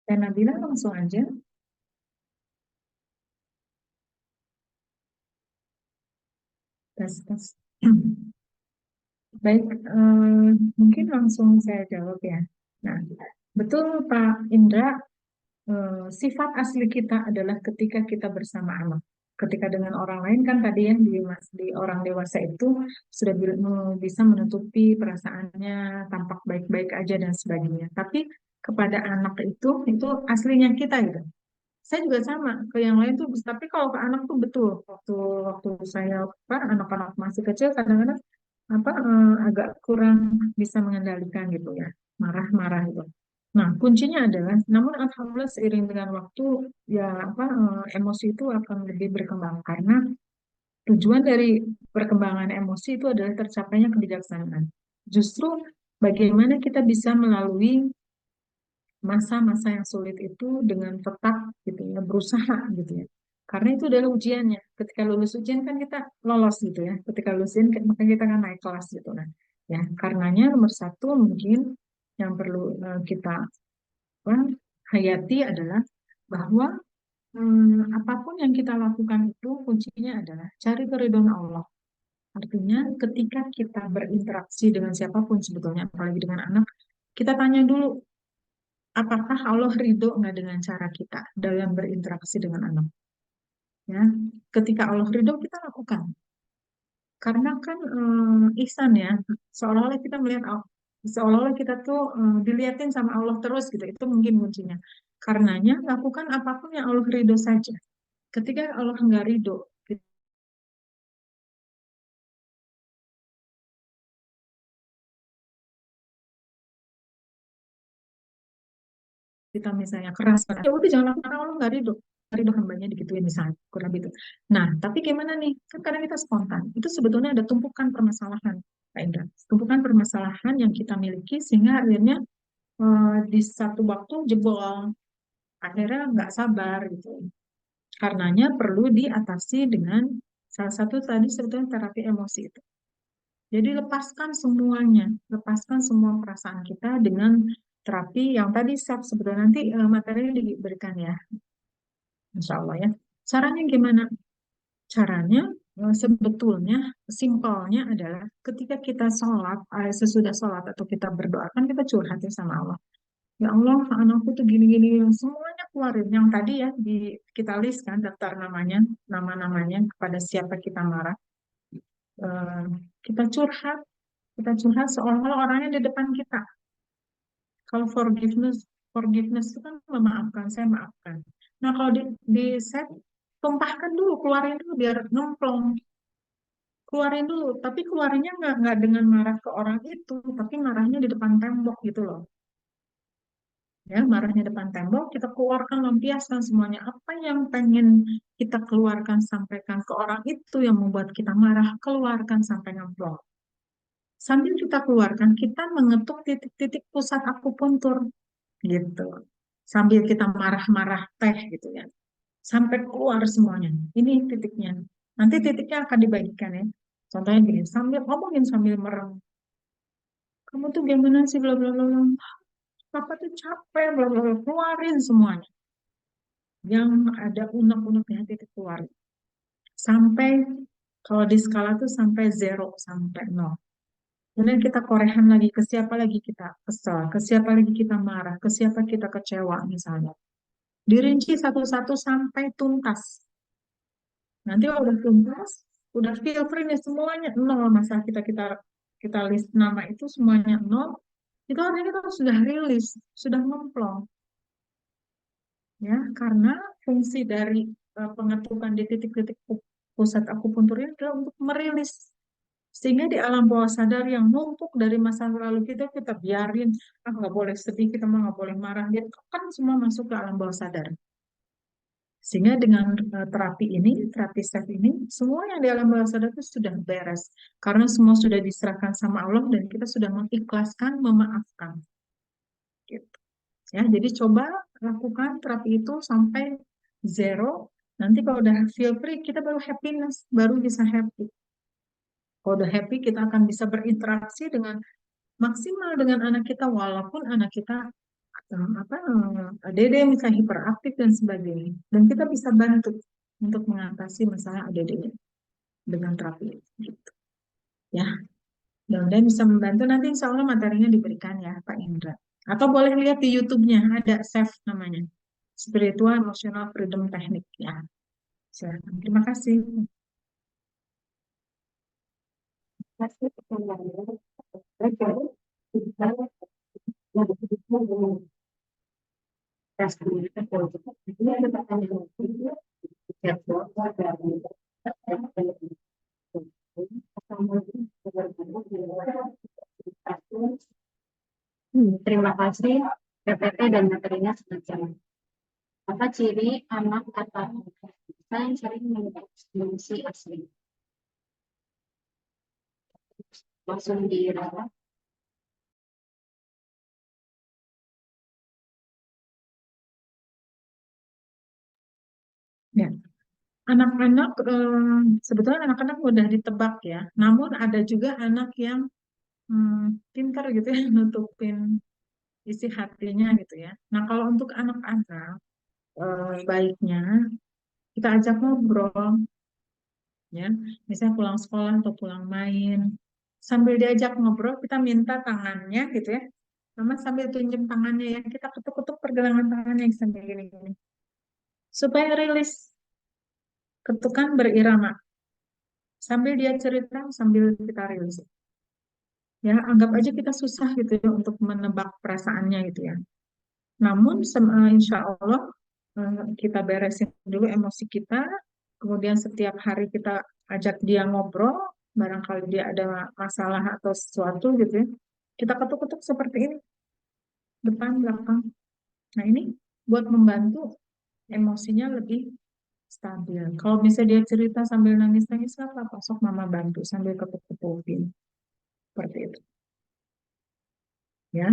Teh Nabila langsung aja. Tes. Baik, mungkin langsung saya jawab ya. Nah, betul Pak Indra, sifat asli kita adalah ketika kita bersama anak. Ketika dengan orang lain kan tadi yang di orang dewasa itu sudah bisa menutupi perasaannya, tampak baik-baik aja dan sebagainya. Tapi kepada anak itu aslinya kita gitu. Saya juga sama ke yang lain tuh, tapi kalau ke anak tuh betul waktu saya anak-anak masih kecil kadang-kadang agak kurang bisa mengendalikan gitu ya, marah-marah gitu. Nah, kuncinya adalah, namun alhamdulillah seiring dengan waktu ya emosi itu akan lebih berkembang karena tujuan dari perkembangan emosi itu adalah tercapainya kebijaksanaan. Justru bagaimana kita bisa melalui masa-masa yang sulit itu dengan tetap gitu ya, berusaha gitu ya. Karena itu adalah ujiannya. Ketika lulus ujian kan kita lolos gitu ya. Ketika lulus ujian maka kita kan naik kelas gitu. Nah, ya karenanya nomor satu mungkin yang perlu kita hayati adalah bahwa apapun yang kita lakukan itu kuncinya adalah cari keridhaan Allah. Artinya ketika kita berinteraksi dengan siapapun sebetulnya, apalagi dengan anak, Kita tanya dulu, apakah Allah ridho nggak dengan cara kita dalam berinteraksi dengan anak? Ya, ketika Allah ridho kita lakukan. Karena kan ihsan ya, seolah-olah kita melihat seolah-olah kita tuh diliatin sama Allah terus gitu. Itu mungkin kuncinya. Karenanya lakukan apapun yang Allah ridho saja. Ketika Allah nggak ridho, kita misalnya keras, ya udah jangan lakukan, Allah nggak ridho. Nggak ridho hambanya digituin misalnya, kurang lebih itu. Nah, tapi gimana nih? Kan kadang kita spontan. Itu sebetulnya ada tumpukan permasalahan, Pak Indra. Tumpukan permasalahan yang kita miliki sehingga akhirnya di satu waktu jebol, akhirnya nggak sabar gitu. Karenanya perlu diatasi dengan salah satu tadi sebetulnya terapi emosi itu. Jadi lepaskan semuanya, lepaskan semua perasaan kita dengan terapi yang tadi sebetulnya nanti materinya diberikan ya, Insya Allah ya. Caranya gimana? Caranya sebetulnya simpelnya adalah ketika kita sholat, sesudah sholat atau kita berdoa kan kita curhat ya sama Allah. Ya Allah, anakku tuh gini-gini, semuanya keluarin. Yang tadi ya kita list kan daftar namanya, nama-namanya kepada siapa kita marah. Eh, kita curhat seolah-olah orangnya di depan kita. Kalau forgiveness itu kan memaafkan, saya maafkan. Nah kalau di set, tumpahkan dulu, keluarin dulu biar ngemplong. Keluarin dulu, tapi keluarinnya nggak dengan marah ke orang itu, tapi marahnya di depan tembok gitu loh. Ya, marahnya depan tembok, kita keluarkan, lampiaskan semuanya. Apa yang pengen kita keluarkan, sampaikan ke orang itu yang membuat kita marah, keluarkan sampai ngemplong. Sambil kita keluarkan, kita mengetuk titik-titik pusat akupuntur gitu. Sambil kita marah-marah teh gitu ya. Sampai keluar semuanya. Ini titiknya. Nanti titiknya akan dibagikan ya. Contohnya gini, sambil ngomongin sambil merem. Kamu tuh gimana sih bla bla bla bla. Papa tuh capek bla bla bla. Keluarin semuanya. Yang ada unek-unek di hati itu keluar. Sampai kalau di skala tuh sampai 0 sampai 0. Kemudian kita korehan lagi ke siapa lagi kita kesel, ke siapa lagi kita marah, ke siapa kita kecewa misalnya. Dirinci satu-satu sampai tuntas. Nanti kalau udah tuntas, udah feel free nih semuanya nol, masalah kita list nama itu semuanya nol, itu artinya kita sudah rilis, sudah ngemplong. Ya, karena fungsi dari pengetukan di titik-titik pusat akupuntur ini adalah untuk merilis. Sehingga di alam bawah sadar yang numpuk dari masa lalu kita biarin, nggak boleh sedih, kita mah nggak boleh marah, dia kan semua masuk ke alam bawah sadar. Sehingga dengan terapi ini, terapi self ini, semua yang di alam bawah sadar itu sudah beres. Karena semua sudah diserahkan sama Allah dan kita sudah mengikhlaskan, memaafkan. Gitu. Ya, jadi coba lakukan terapi itu sampai 0. Nanti kalau udah feel free, kita baru happiness, baru bisa happy. Kalau udah happy, kita akan bisa berinteraksi dengan maksimal dengan anak kita, walaupun anak kita ADD misalnya hiperaktif dan sebagainya, dan kita bisa bantu untuk mengatasi masalah ADD dengan terapi gitu ya. Dan bisa membantu, nanti insya Allah materinya diberikan ya Pak Indra, atau boleh lihat di YouTube-nya ada SEF namanya, Spiritual Emotional Freedom Technique ya. Silakan. Terima kasih. Terima kasih PPT dan materinya sangat jelas. Apa ciri anak atau anak yang sering mengekspresi asli? Langsung dirawat. Ya, anak-anak sebetulnya anak-anak mudah ditebak ya. Namun ada juga anak yang pintar gitu ya nutupin isi hatinya gitu ya. Nah kalau untuk anak-anak baiknya kita ajak ngobrol ya, misalnya pulang sekolah atau pulang main, sambil diajak ngobrol kita minta tangannya gitu ya, Mama sambil tunjuk tangannya ya, kita ketuk-ketuk pergelangan tangannya sambil gini-gini. Supaya rilis, ketukan berirama. Sambil dia cerita, sambil kita rilis. Ya, anggap aja kita susah gitu ya untuk menebak perasaannya gitu ya. Namun, insya Allah kita beresin dulu emosi kita, kemudian setiap hari kita ajak dia ngobrol, barangkali dia ada masalah atau sesuatu gitu ya. Kita ketuk-ketuk seperti ini, depan, belakang. Nah ini buat membantu emosinya lebih stabil. Kalau misalnya dia cerita sambil nangis-nangis, nggak apa-apa, sok mama bantu sambil ketuk-ketukin. Seperti itu. Ya.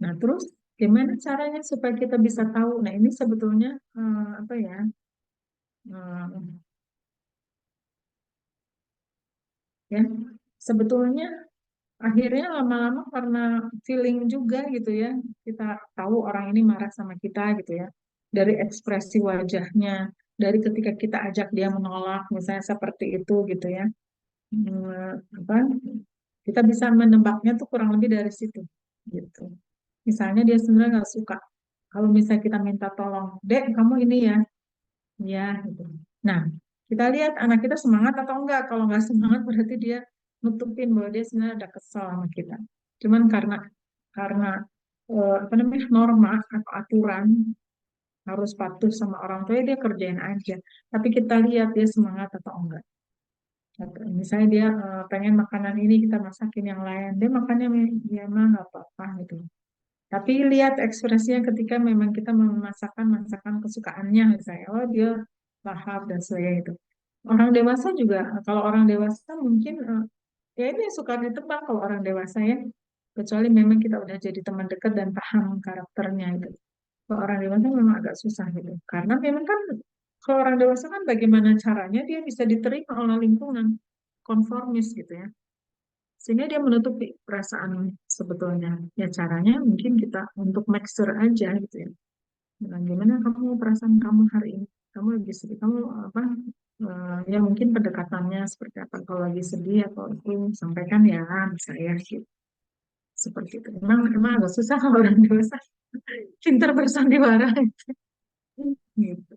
Nah, terus gimana caranya supaya kita bisa tahu? Nah, ini sebetulnya apa ya? Ya, sebetulnya akhirnya lama-lama karena feeling juga gitu ya, kita tahu orang ini marah sama kita gitu ya, dari ekspresi wajahnya, dari ketika kita ajak dia menolak, misalnya seperti itu gitu ya. Apa? Kita bisa menebaknya tuh kurang lebih dari situ gitu. Misalnya dia sebenarnya nggak suka kalau misalnya kita minta tolong, Dek, kamu ini ya, ya, gitu. Nah, kita lihat anak kita semangat atau enggak. Kalau nggak semangat berarti dia nutupin bahwa dia sebenarnya ada kesel sama kita. Cuman karena apa namanya norma atau aturan harus patuh sama orang tua, dia kerjain aja. Tapi kita lihat dia semangat atau enggak. Misalnya dia pengen makanan ini, kita masakin yang lain. Dia makannya ya mah nggak apa-apa gitu. Tapi lihat ekspresinya ketika memang kita memasakkan masakan kesukaannya, misalnya, oh dia lahap dan sebagainya itu. Orang dewasa juga, kalau orang dewasa mungkin ya ini suka ditebak kalau orang dewasa ya, kecuali memang kita udah jadi teman dekat dan paham karakternya itu. Kalau orang dewasa memang agak susah gitu, karena memang kan kalau orang dewasa kan bagaimana caranya dia bisa diterima oleh lingkungan, konformis gitu ya, sehingga dia menutupi perasaan sebetulnya. Ya caranya mungkin kita untuk make sure aja gitu ya. Nah, gimana kamu perasaan kamu hari ini? Kamu lagi sedih, kamu apa? Ya mungkin pendekatannya seperti apa? Kalau lagi sedih atau itu sampaikan ya, saya gitu. Seperti itu. Emang agak susah kalau orang dewasa pintar bersandiwara gitu.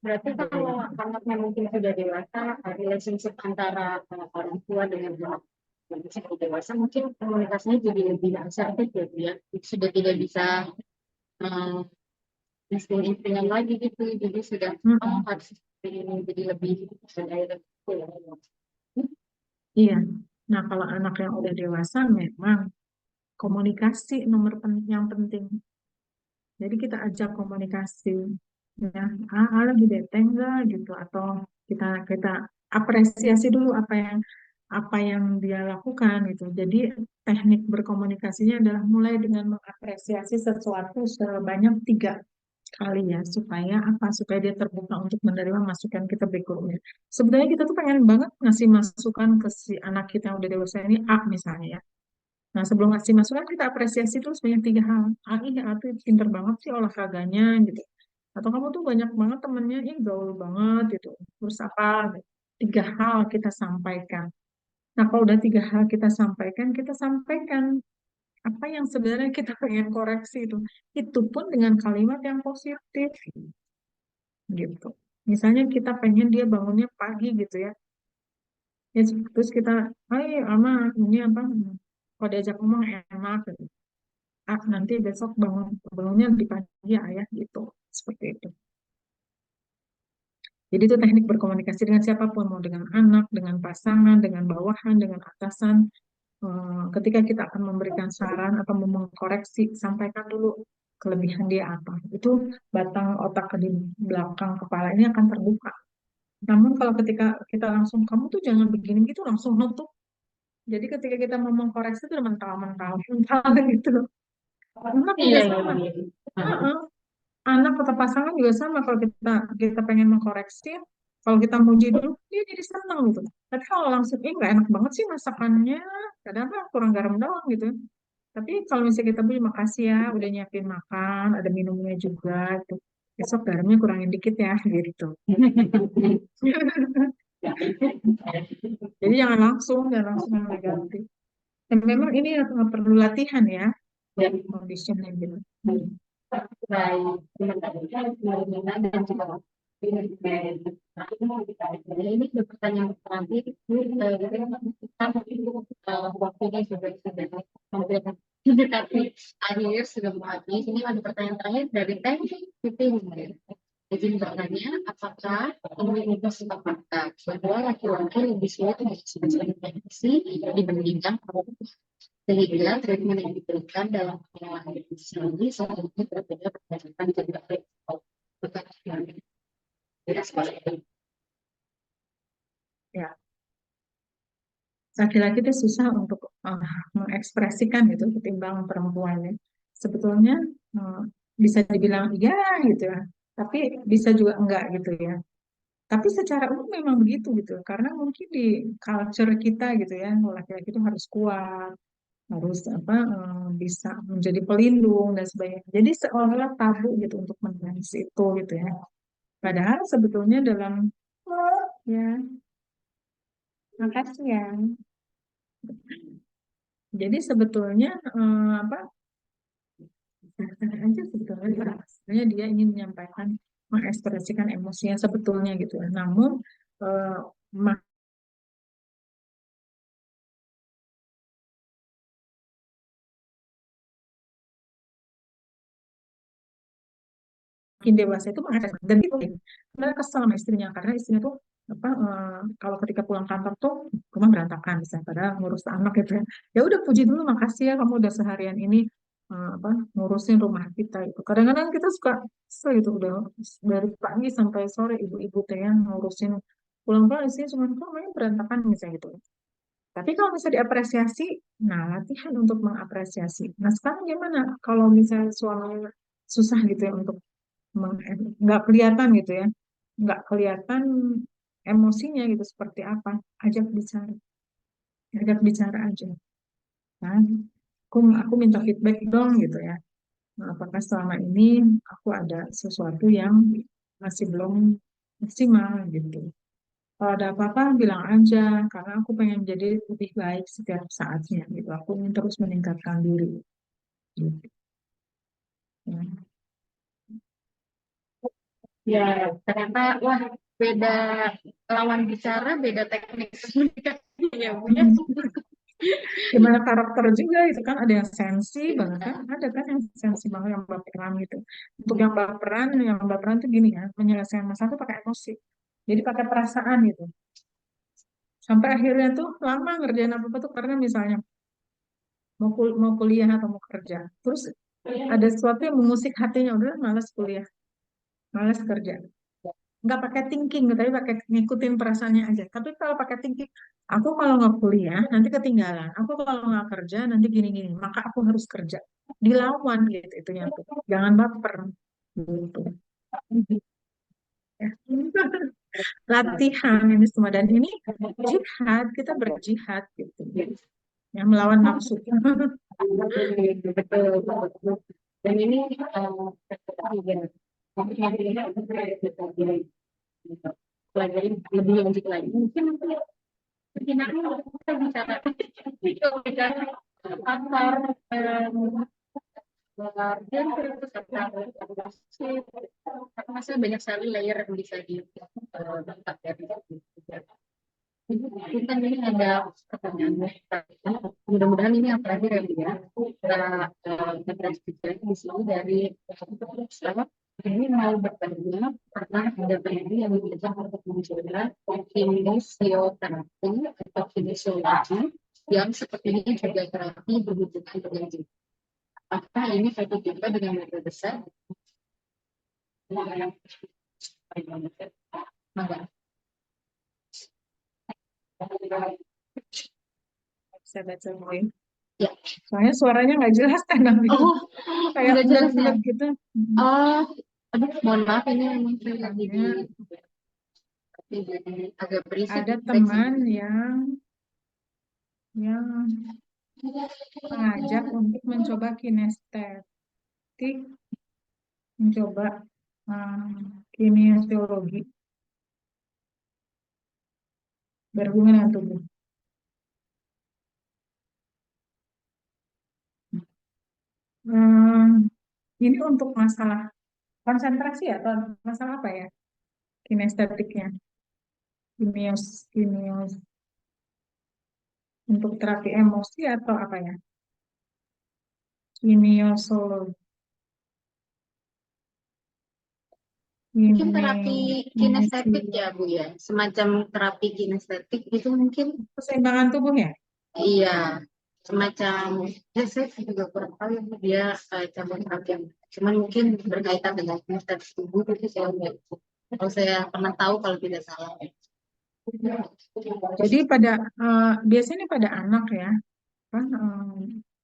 Berarti kalau anaknya mungkin sudah dewasa, relationship antara orang tua dengan anak yang sudah dewasa mungkin komunikasinya jadi lebih asertif ya, sudah tidak bisa insting-instingan lagi gitu, jadi sudah harus jadi lebih direct gitu ya. Iya. Nah, kalau anak yang udah dewasa memang komunikasi nomor yang penting. Jadi kita ajak komunikasi, ya, lagi bete enggak gitu, atau kita apresiasi dulu apa yang dia lakukan gitu. Jadi teknik berkomunikasinya adalah mulai dengan mengapresiasi sesuatu sebanyak 3 kali ya, supaya dia terbuka untuk menerima masukan kita berikutnya. Sebenarnya kita tuh pengen banget ngasih masukan ke si anak kita yang udah dewasa ini, A misalnya ya. Nah, sebelum ngasih masukan, kita apresiasi terus sebanyak 3 hal. Ini tuh pinter banget sih olahraganya, gitu. Atau kamu tuh banyak banget temennya, gaul banget, gitu. Terus apa? 3 hal kita sampaikan. Nah, kalau udah 3 hal kita sampaikan apa yang sebenarnya kita pengen koreksi itu. Itu pun dengan kalimat yang positif, gitu. Misalnya kita pengen dia bangunnya pagi, gitu ya. Ya, terus kita, hai, Ama, ini apa? Kalau diajak ngomong enak, gitu. Nanti besok bangunnya di pagi ya ayah gitu, seperti itu. Jadi itu teknik berkomunikasi dengan siapapun, mau dengan anak, dengan pasangan, dengan bawahan, dengan atasan. Ketika kita akan memberikan saran atau mengkoreksi, sampaikan dulu kelebihan dia apa. Itu batang otak di belakang kepala ini akan terbuka. Namun kalau ketika kita langsung, kamu tuh jangan begini gitu, langsung nutup. Jadi ketika kita mau mengkoreksi itu mental gitu. Anak juga sama. Anak atau pasangan juga sama, kalau kita pengen mengkoreksi, kalau kita muji dulu dia jadi senang gitu. Tapi kalau langsung nggak enak banget sih masakannya, kadang kurang garam doang gitu. Tapi kalau misalnya kita puji, makasih ya udah nyiapin makan, ada minumnya juga gitu. Besok garamnya kurangin dikit ya gitu. Jadi jangan langsung yang negatif. Dan memang ini perlu latihan ya. conditionnya gitu. baik dan juga ini ada pertanyaan terakhir waktunya sudah hampir mendekati akhir sudah mau habis. Ini ada pertanyaan terakhir dari Teh Pipin. Izin bertanya, apakah ini mitos atau fakta bahwa laki-laki lebih sulit untuk infeksi dibandingkan perempuan? Sehingga treatment yang diberikan dalam pengenalan infeksi ini seharusnya berbeda berdasarkan jenis tidak seperti itu. Ya, laki-laki itu susah untuk mengekspresikan gitu ketimbang perempuan ya. Sebetulnya eh, bisa dibilang iya gitu ya, tapi bisa juga enggak gitu ya. Tapi secara umum memang begitu gitu, karena mungkin di culture kita gitu ya, laki-laki itu harus kuat, harus apa bisa menjadi pelindung dan sebagainya. Jadi seolah-olah tabu gitu untuk menangis itu gitu ya. Padahal sebetulnya dalam ya, makasih ya. Jadi sebetulnya apa aja sebetulnya sebenarnya dia ingin menyampaikan mengekspresikan emosinya sebetulnya gitu ya. Namun eh, makin dewasa itu menghadapi dan itu sebenarnya kesel sama istrinya karena istrinya tuh apa kalau ketika pulang kantor tuh rumah berantakan misalnya padahal ngurus anak gitu ya. Ya udah puji dulu makasih ya kamu udah seharian ini apa ngurusin rumah kita itu. Kadang-kadang kita suka kesel gitu udah dari pagi sampai sore ibu-ibu teh yang ngurusin pulang-pulang isinya cuma kok rumahnya berantakan misalnya gitu. Tapi kalau misalnya diapresiasi, nah latihan untuk mengapresiasi. Nah sekarang gimana kalau misalnya suaminya susah gitu ya untuk nggak kelihatan gitu ya, nggak kelihatan emosinya gitu seperti apa, ajak bicara aja. Nah, aku minta feedback dong gitu ya. Nah, apakah selama ini aku ada sesuatu yang masih belum maksimal gitu. Kalau ada apa-apa bilang aja, karena aku pengen jadi lebih baik setiap saatnya gitu. Aku ingin terus meningkatkan diri. Gitu. Ya. Ya, ternyata wah beda lawan bicara, beda teknik komunikasi ya Bu ya. Gimana karakter juga itu kan ada yang sensi banget kan ada kan yang sensi banget yang baperan gitu untuk yang baperan tuh gini ya menyelesaikan masalah tuh pakai emosi jadi pakai perasaan gitu sampai akhirnya tuh lama ngerjain apa apa tuh karena misalnya mau kuliah atau mau kerja terus ada sesuatu yang mengusik hatinya udah malas kuliah malas kerja nggak pakai thinking tapi pakai ngikutin perasaannya aja tapi kalau pakai thinking aku kalau nggak kuliah nanti ketinggalan aku kalau nggak kerja nanti gini-gini maka aku harus kerja dilawan gitu itunya tuh jangan baper gitu ya. Latihan ini semua dan ini jihad kita berjihad gitu yang melawan nafsu Betul, betul. Dan ini pelajari lebih lanjut lagi. Mungkin kita bicara antar dan terus karena saya banyak sekali layer yang bisa diangkat dari kita ini ada pertanyaan mudah-mudahan ini yang terakhir ya Bu ya kita berdiskusi di sini dari selama ini mau bertanya pernah ada peneliti yang mengajar untuk mencoba kinesioterapi atau kinesiologi yang sepertinya juga terapi berhubungan dengan jiwa. Apakah ini satu juga dengan metode besar? Maka saya baca poin ya. soalnya suaranya nggak jelas tenang gitu Oh, kayak nggak jelas ya. bulat gitu Oh, aduh, mohon maaf ini memang saya lagi agak berisik. ada teman yang mengajak untuk mencoba kinestetik, mencoba kinesiologi berhubungan dengan tubuh. ini untuk masalah konsentrasi atau masalah apa ya? Kinestetiknya, kimios untuk terapi emosi atau apa ya? Kimiosologi, Mungkin terapi kinestetik kinesi, ya Bu ya, semacam terapi kinestetik itu mungkin. keseimbangan tubuh ya? Iya, semacam, ya saya juga kurang tahu ya, dia cabang terapi yang, cuman mungkin berkaitan dengan kinestetik tubuh itu saya nggak, kalau saya pernah tahu kalau tidak salah. Jadi biasanya pada anak ya, kan?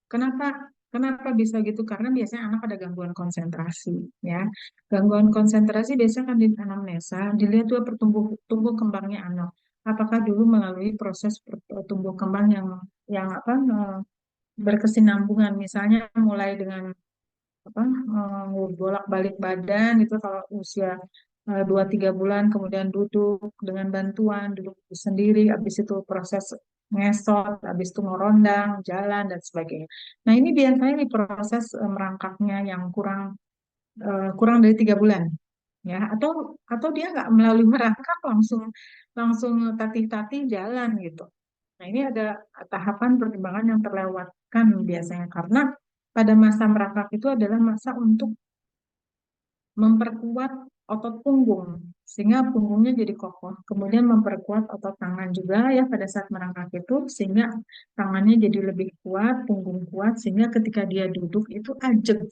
Kenapa kenapa bisa gitu? Karena biasanya anak ada gangguan konsentrasi, ya. Gangguan konsentrasi biasanya kan di anamnesa dilihat tuh tumbuh kembangnya anak. Apakah dulu melalui proses tumbuh kembang yang apa berkesinambungan, misalnya mulai dengan apa bolak-balik badan itu kalau usia 2-3 bulan, kemudian duduk dengan bantuan, duduk sendiri, habis itu proses ngesot, habis itu ngorondang, jalan dan sebagainya. Nah ini biasanya di proses merangkaknya yang kurang dari 3 bulan, ya, atau dia nggak melalui merangkak langsung langsung tatih-tatih jalan gitu. Nah, ini ada tahapan perkembangan yang terlewatkan biasanya karena pada masa merangkak itu adalah masa untuk memperkuat otot punggung sehingga punggungnya jadi kokoh. Kemudian memperkuat otot tangan juga ya pada saat merangkak itu sehingga tangannya jadi lebih kuat, punggung kuat sehingga ketika dia duduk itu ajak.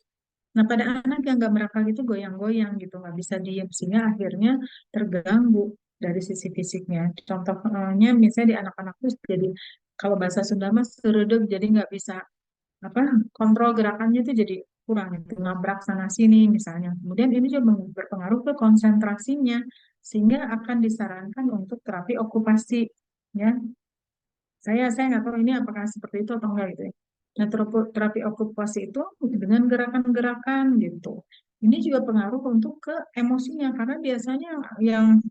Nah, pada anak yang nggak merangkak itu goyang-goyang gitu, nggak bisa diem sehingga akhirnya terganggu dari sisi fisiknya. Contohnya misalnya di anak-anak itu jadi kalau bahasa Sunda mas seredek jadi nggak bisa apa kontrol gerakannya itu jadi kurang gitu, nabrak sana sini misalnya. Kemudian ini juga berpengaruh ke konsentrasinya sehingga akan disarankan untuk terapi okupasi, ya. Saya nggak tahu ini apakah seperti itu atau enggak gitu ya. Nah, terapi okupasi itu dengan gerakan-gerakan gitu. Ini juga pengaruh untuk ke emosinya karena biasanya yang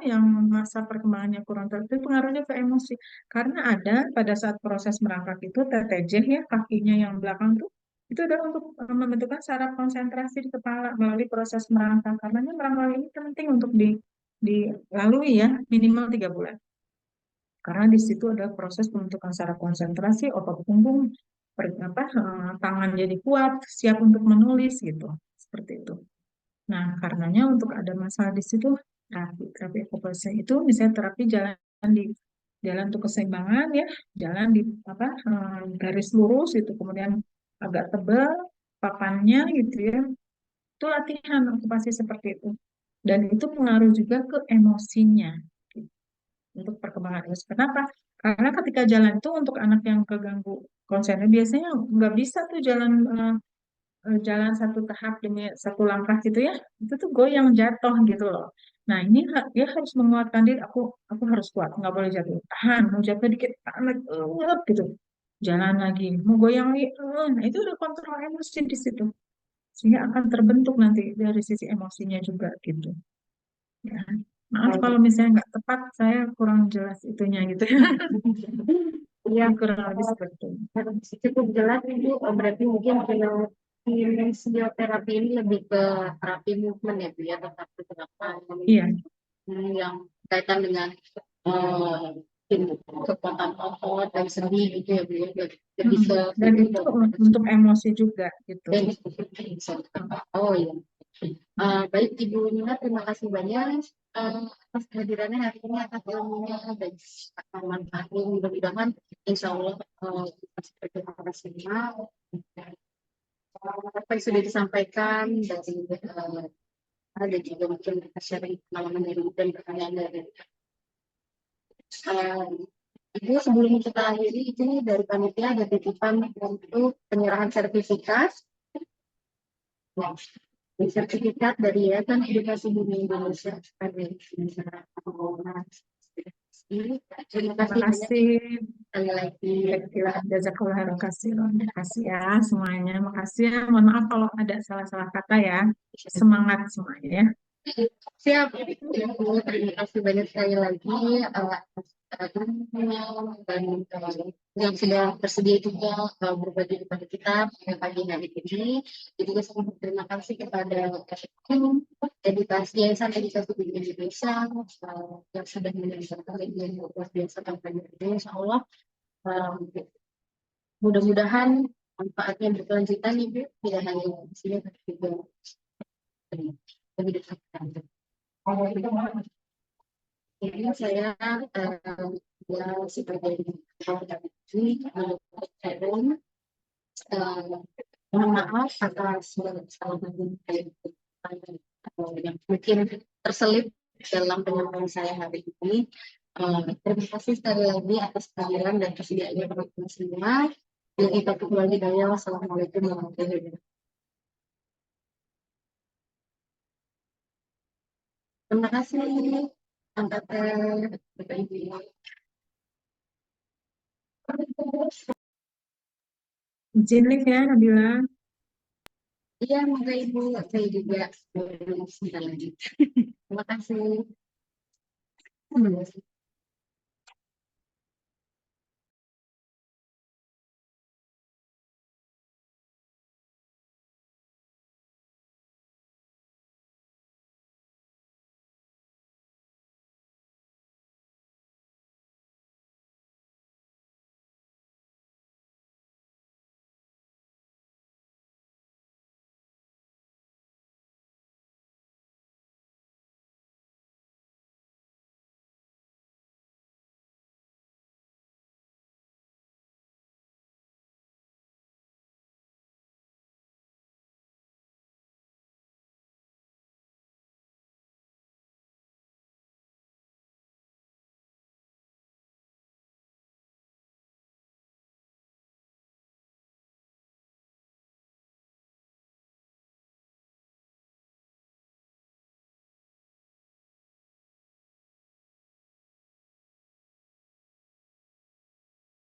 yang masa perkembangannya kurang itu pengaruhnya ke emosi. Karena ada pada saat proses merangkak itu TTJ ya kakinya yang belakang tuh itu adalah untuk membentukkan saraf konsentrasi di kepala melalui proses merangkak. Karena merangkak ini penting untuk dilalui ya minimal 3 bulan. Karena di situ ada proses pembentukan saraf konsentrasi, otot punggung, tangan jadi kuat, siap untuk menulis gitu, seperti itu. Nah, karenanya untuk ada masalah di situ, terapi okupasi itu misalnya terapi jalan untuk keseimbangan ya, jalan di garis lurus itu, kemudian agak tebal papannya gitu ya, itu latihan okupasi seperti itu. Dan itu pengaruh juga ke emosinya untuk perkembangan emosi. Kenapa? Karena ketika jalan itu untuk anak yang keganggu konsentrasi biasanya nggak bisa tuh jalan satu tahap demi satu langkah gitu ya. Itu tuh goyang jatuh gitu loh. Nah ini dia harus menguatkan diri. Aku harus kuat, nggak boleh jatuh. Tahan, mau jatuh dikit, tahan lagi, gitu. Jalan lagi, mau goyang lagi. Nah itu udah kontrol emosi di situ. Sehingga akan terbentuk nanti dari sisi emosinya juga gitu. Ya. Maaf kalau misalnya nggak tepat, saya kurang jelas itunya gitu ya. Iya, Ini kurang lebih seperti itu. cukup jelas Ibu. Berarti mungkin fisioterapi ini lebih ke terapi movement ya Bu ya, tetapi gerakan Iya. yang kaitan dengan kekuatan otot dan sendi gitu ya Bu ya. Lebih ke Dan itu untuk emosi juga gitu. Oh iya. Baik Ibu Nina, terima kasih banyak atas kehadirannya hari ini, atas ilmunya dan manfaatnya. Mudah-mudahan insya Allah kita sebagai profesional apa yang sudah disampaikan dari ada juga mungkin kita sharing pengalaman dari dan pertanyaan dari Ibu. Sebelum kita akhiri ini dari panitia ada titipan untuk penyerahan sertifikat. Nah, sertifikat dari Yayasan Edukasi Bumi Indonesia. Terima kasih sekali lagi. Jazakallah khairan. Terima kasih ya semuanya. Makasih ya. Mohon maaf kalau ada salah-salah kata ya. Semangat semuanya ya. Siap, Ibu. Terima kasih banyak sekali lagi atas ilmunya dan yang sudah bersedia juga berbagi kepada kita pada pagi hari ini. Jadi juga sangat berterima kasih kepada tim edukasi Yayasan Edukasi di Indonesia yang sudah menyelenggarakan yang luar biasa kampanye ini. Insya Allah mudah-mudahan manfaatnya berkelanjutan Ibu, tidak hanya di sini tapi juga lebih dekat. Jadi saya ya sebagai ini mohon maaf atas salah satu yang mungkin terselip dalam penyampaian saya hari ini. Terima kasih sekali lagi atas kehadiran dan kesediaannya teman-teman semua. Yang kita kembali dari Wassalamualaikum warahmatullahi wabarakatuh. Terima kasih. Angkatan Bapak Ibu. Izin live ya, Nabila. Iya, monggo Ibu, saya juga sebentar lagi. Terima kasih.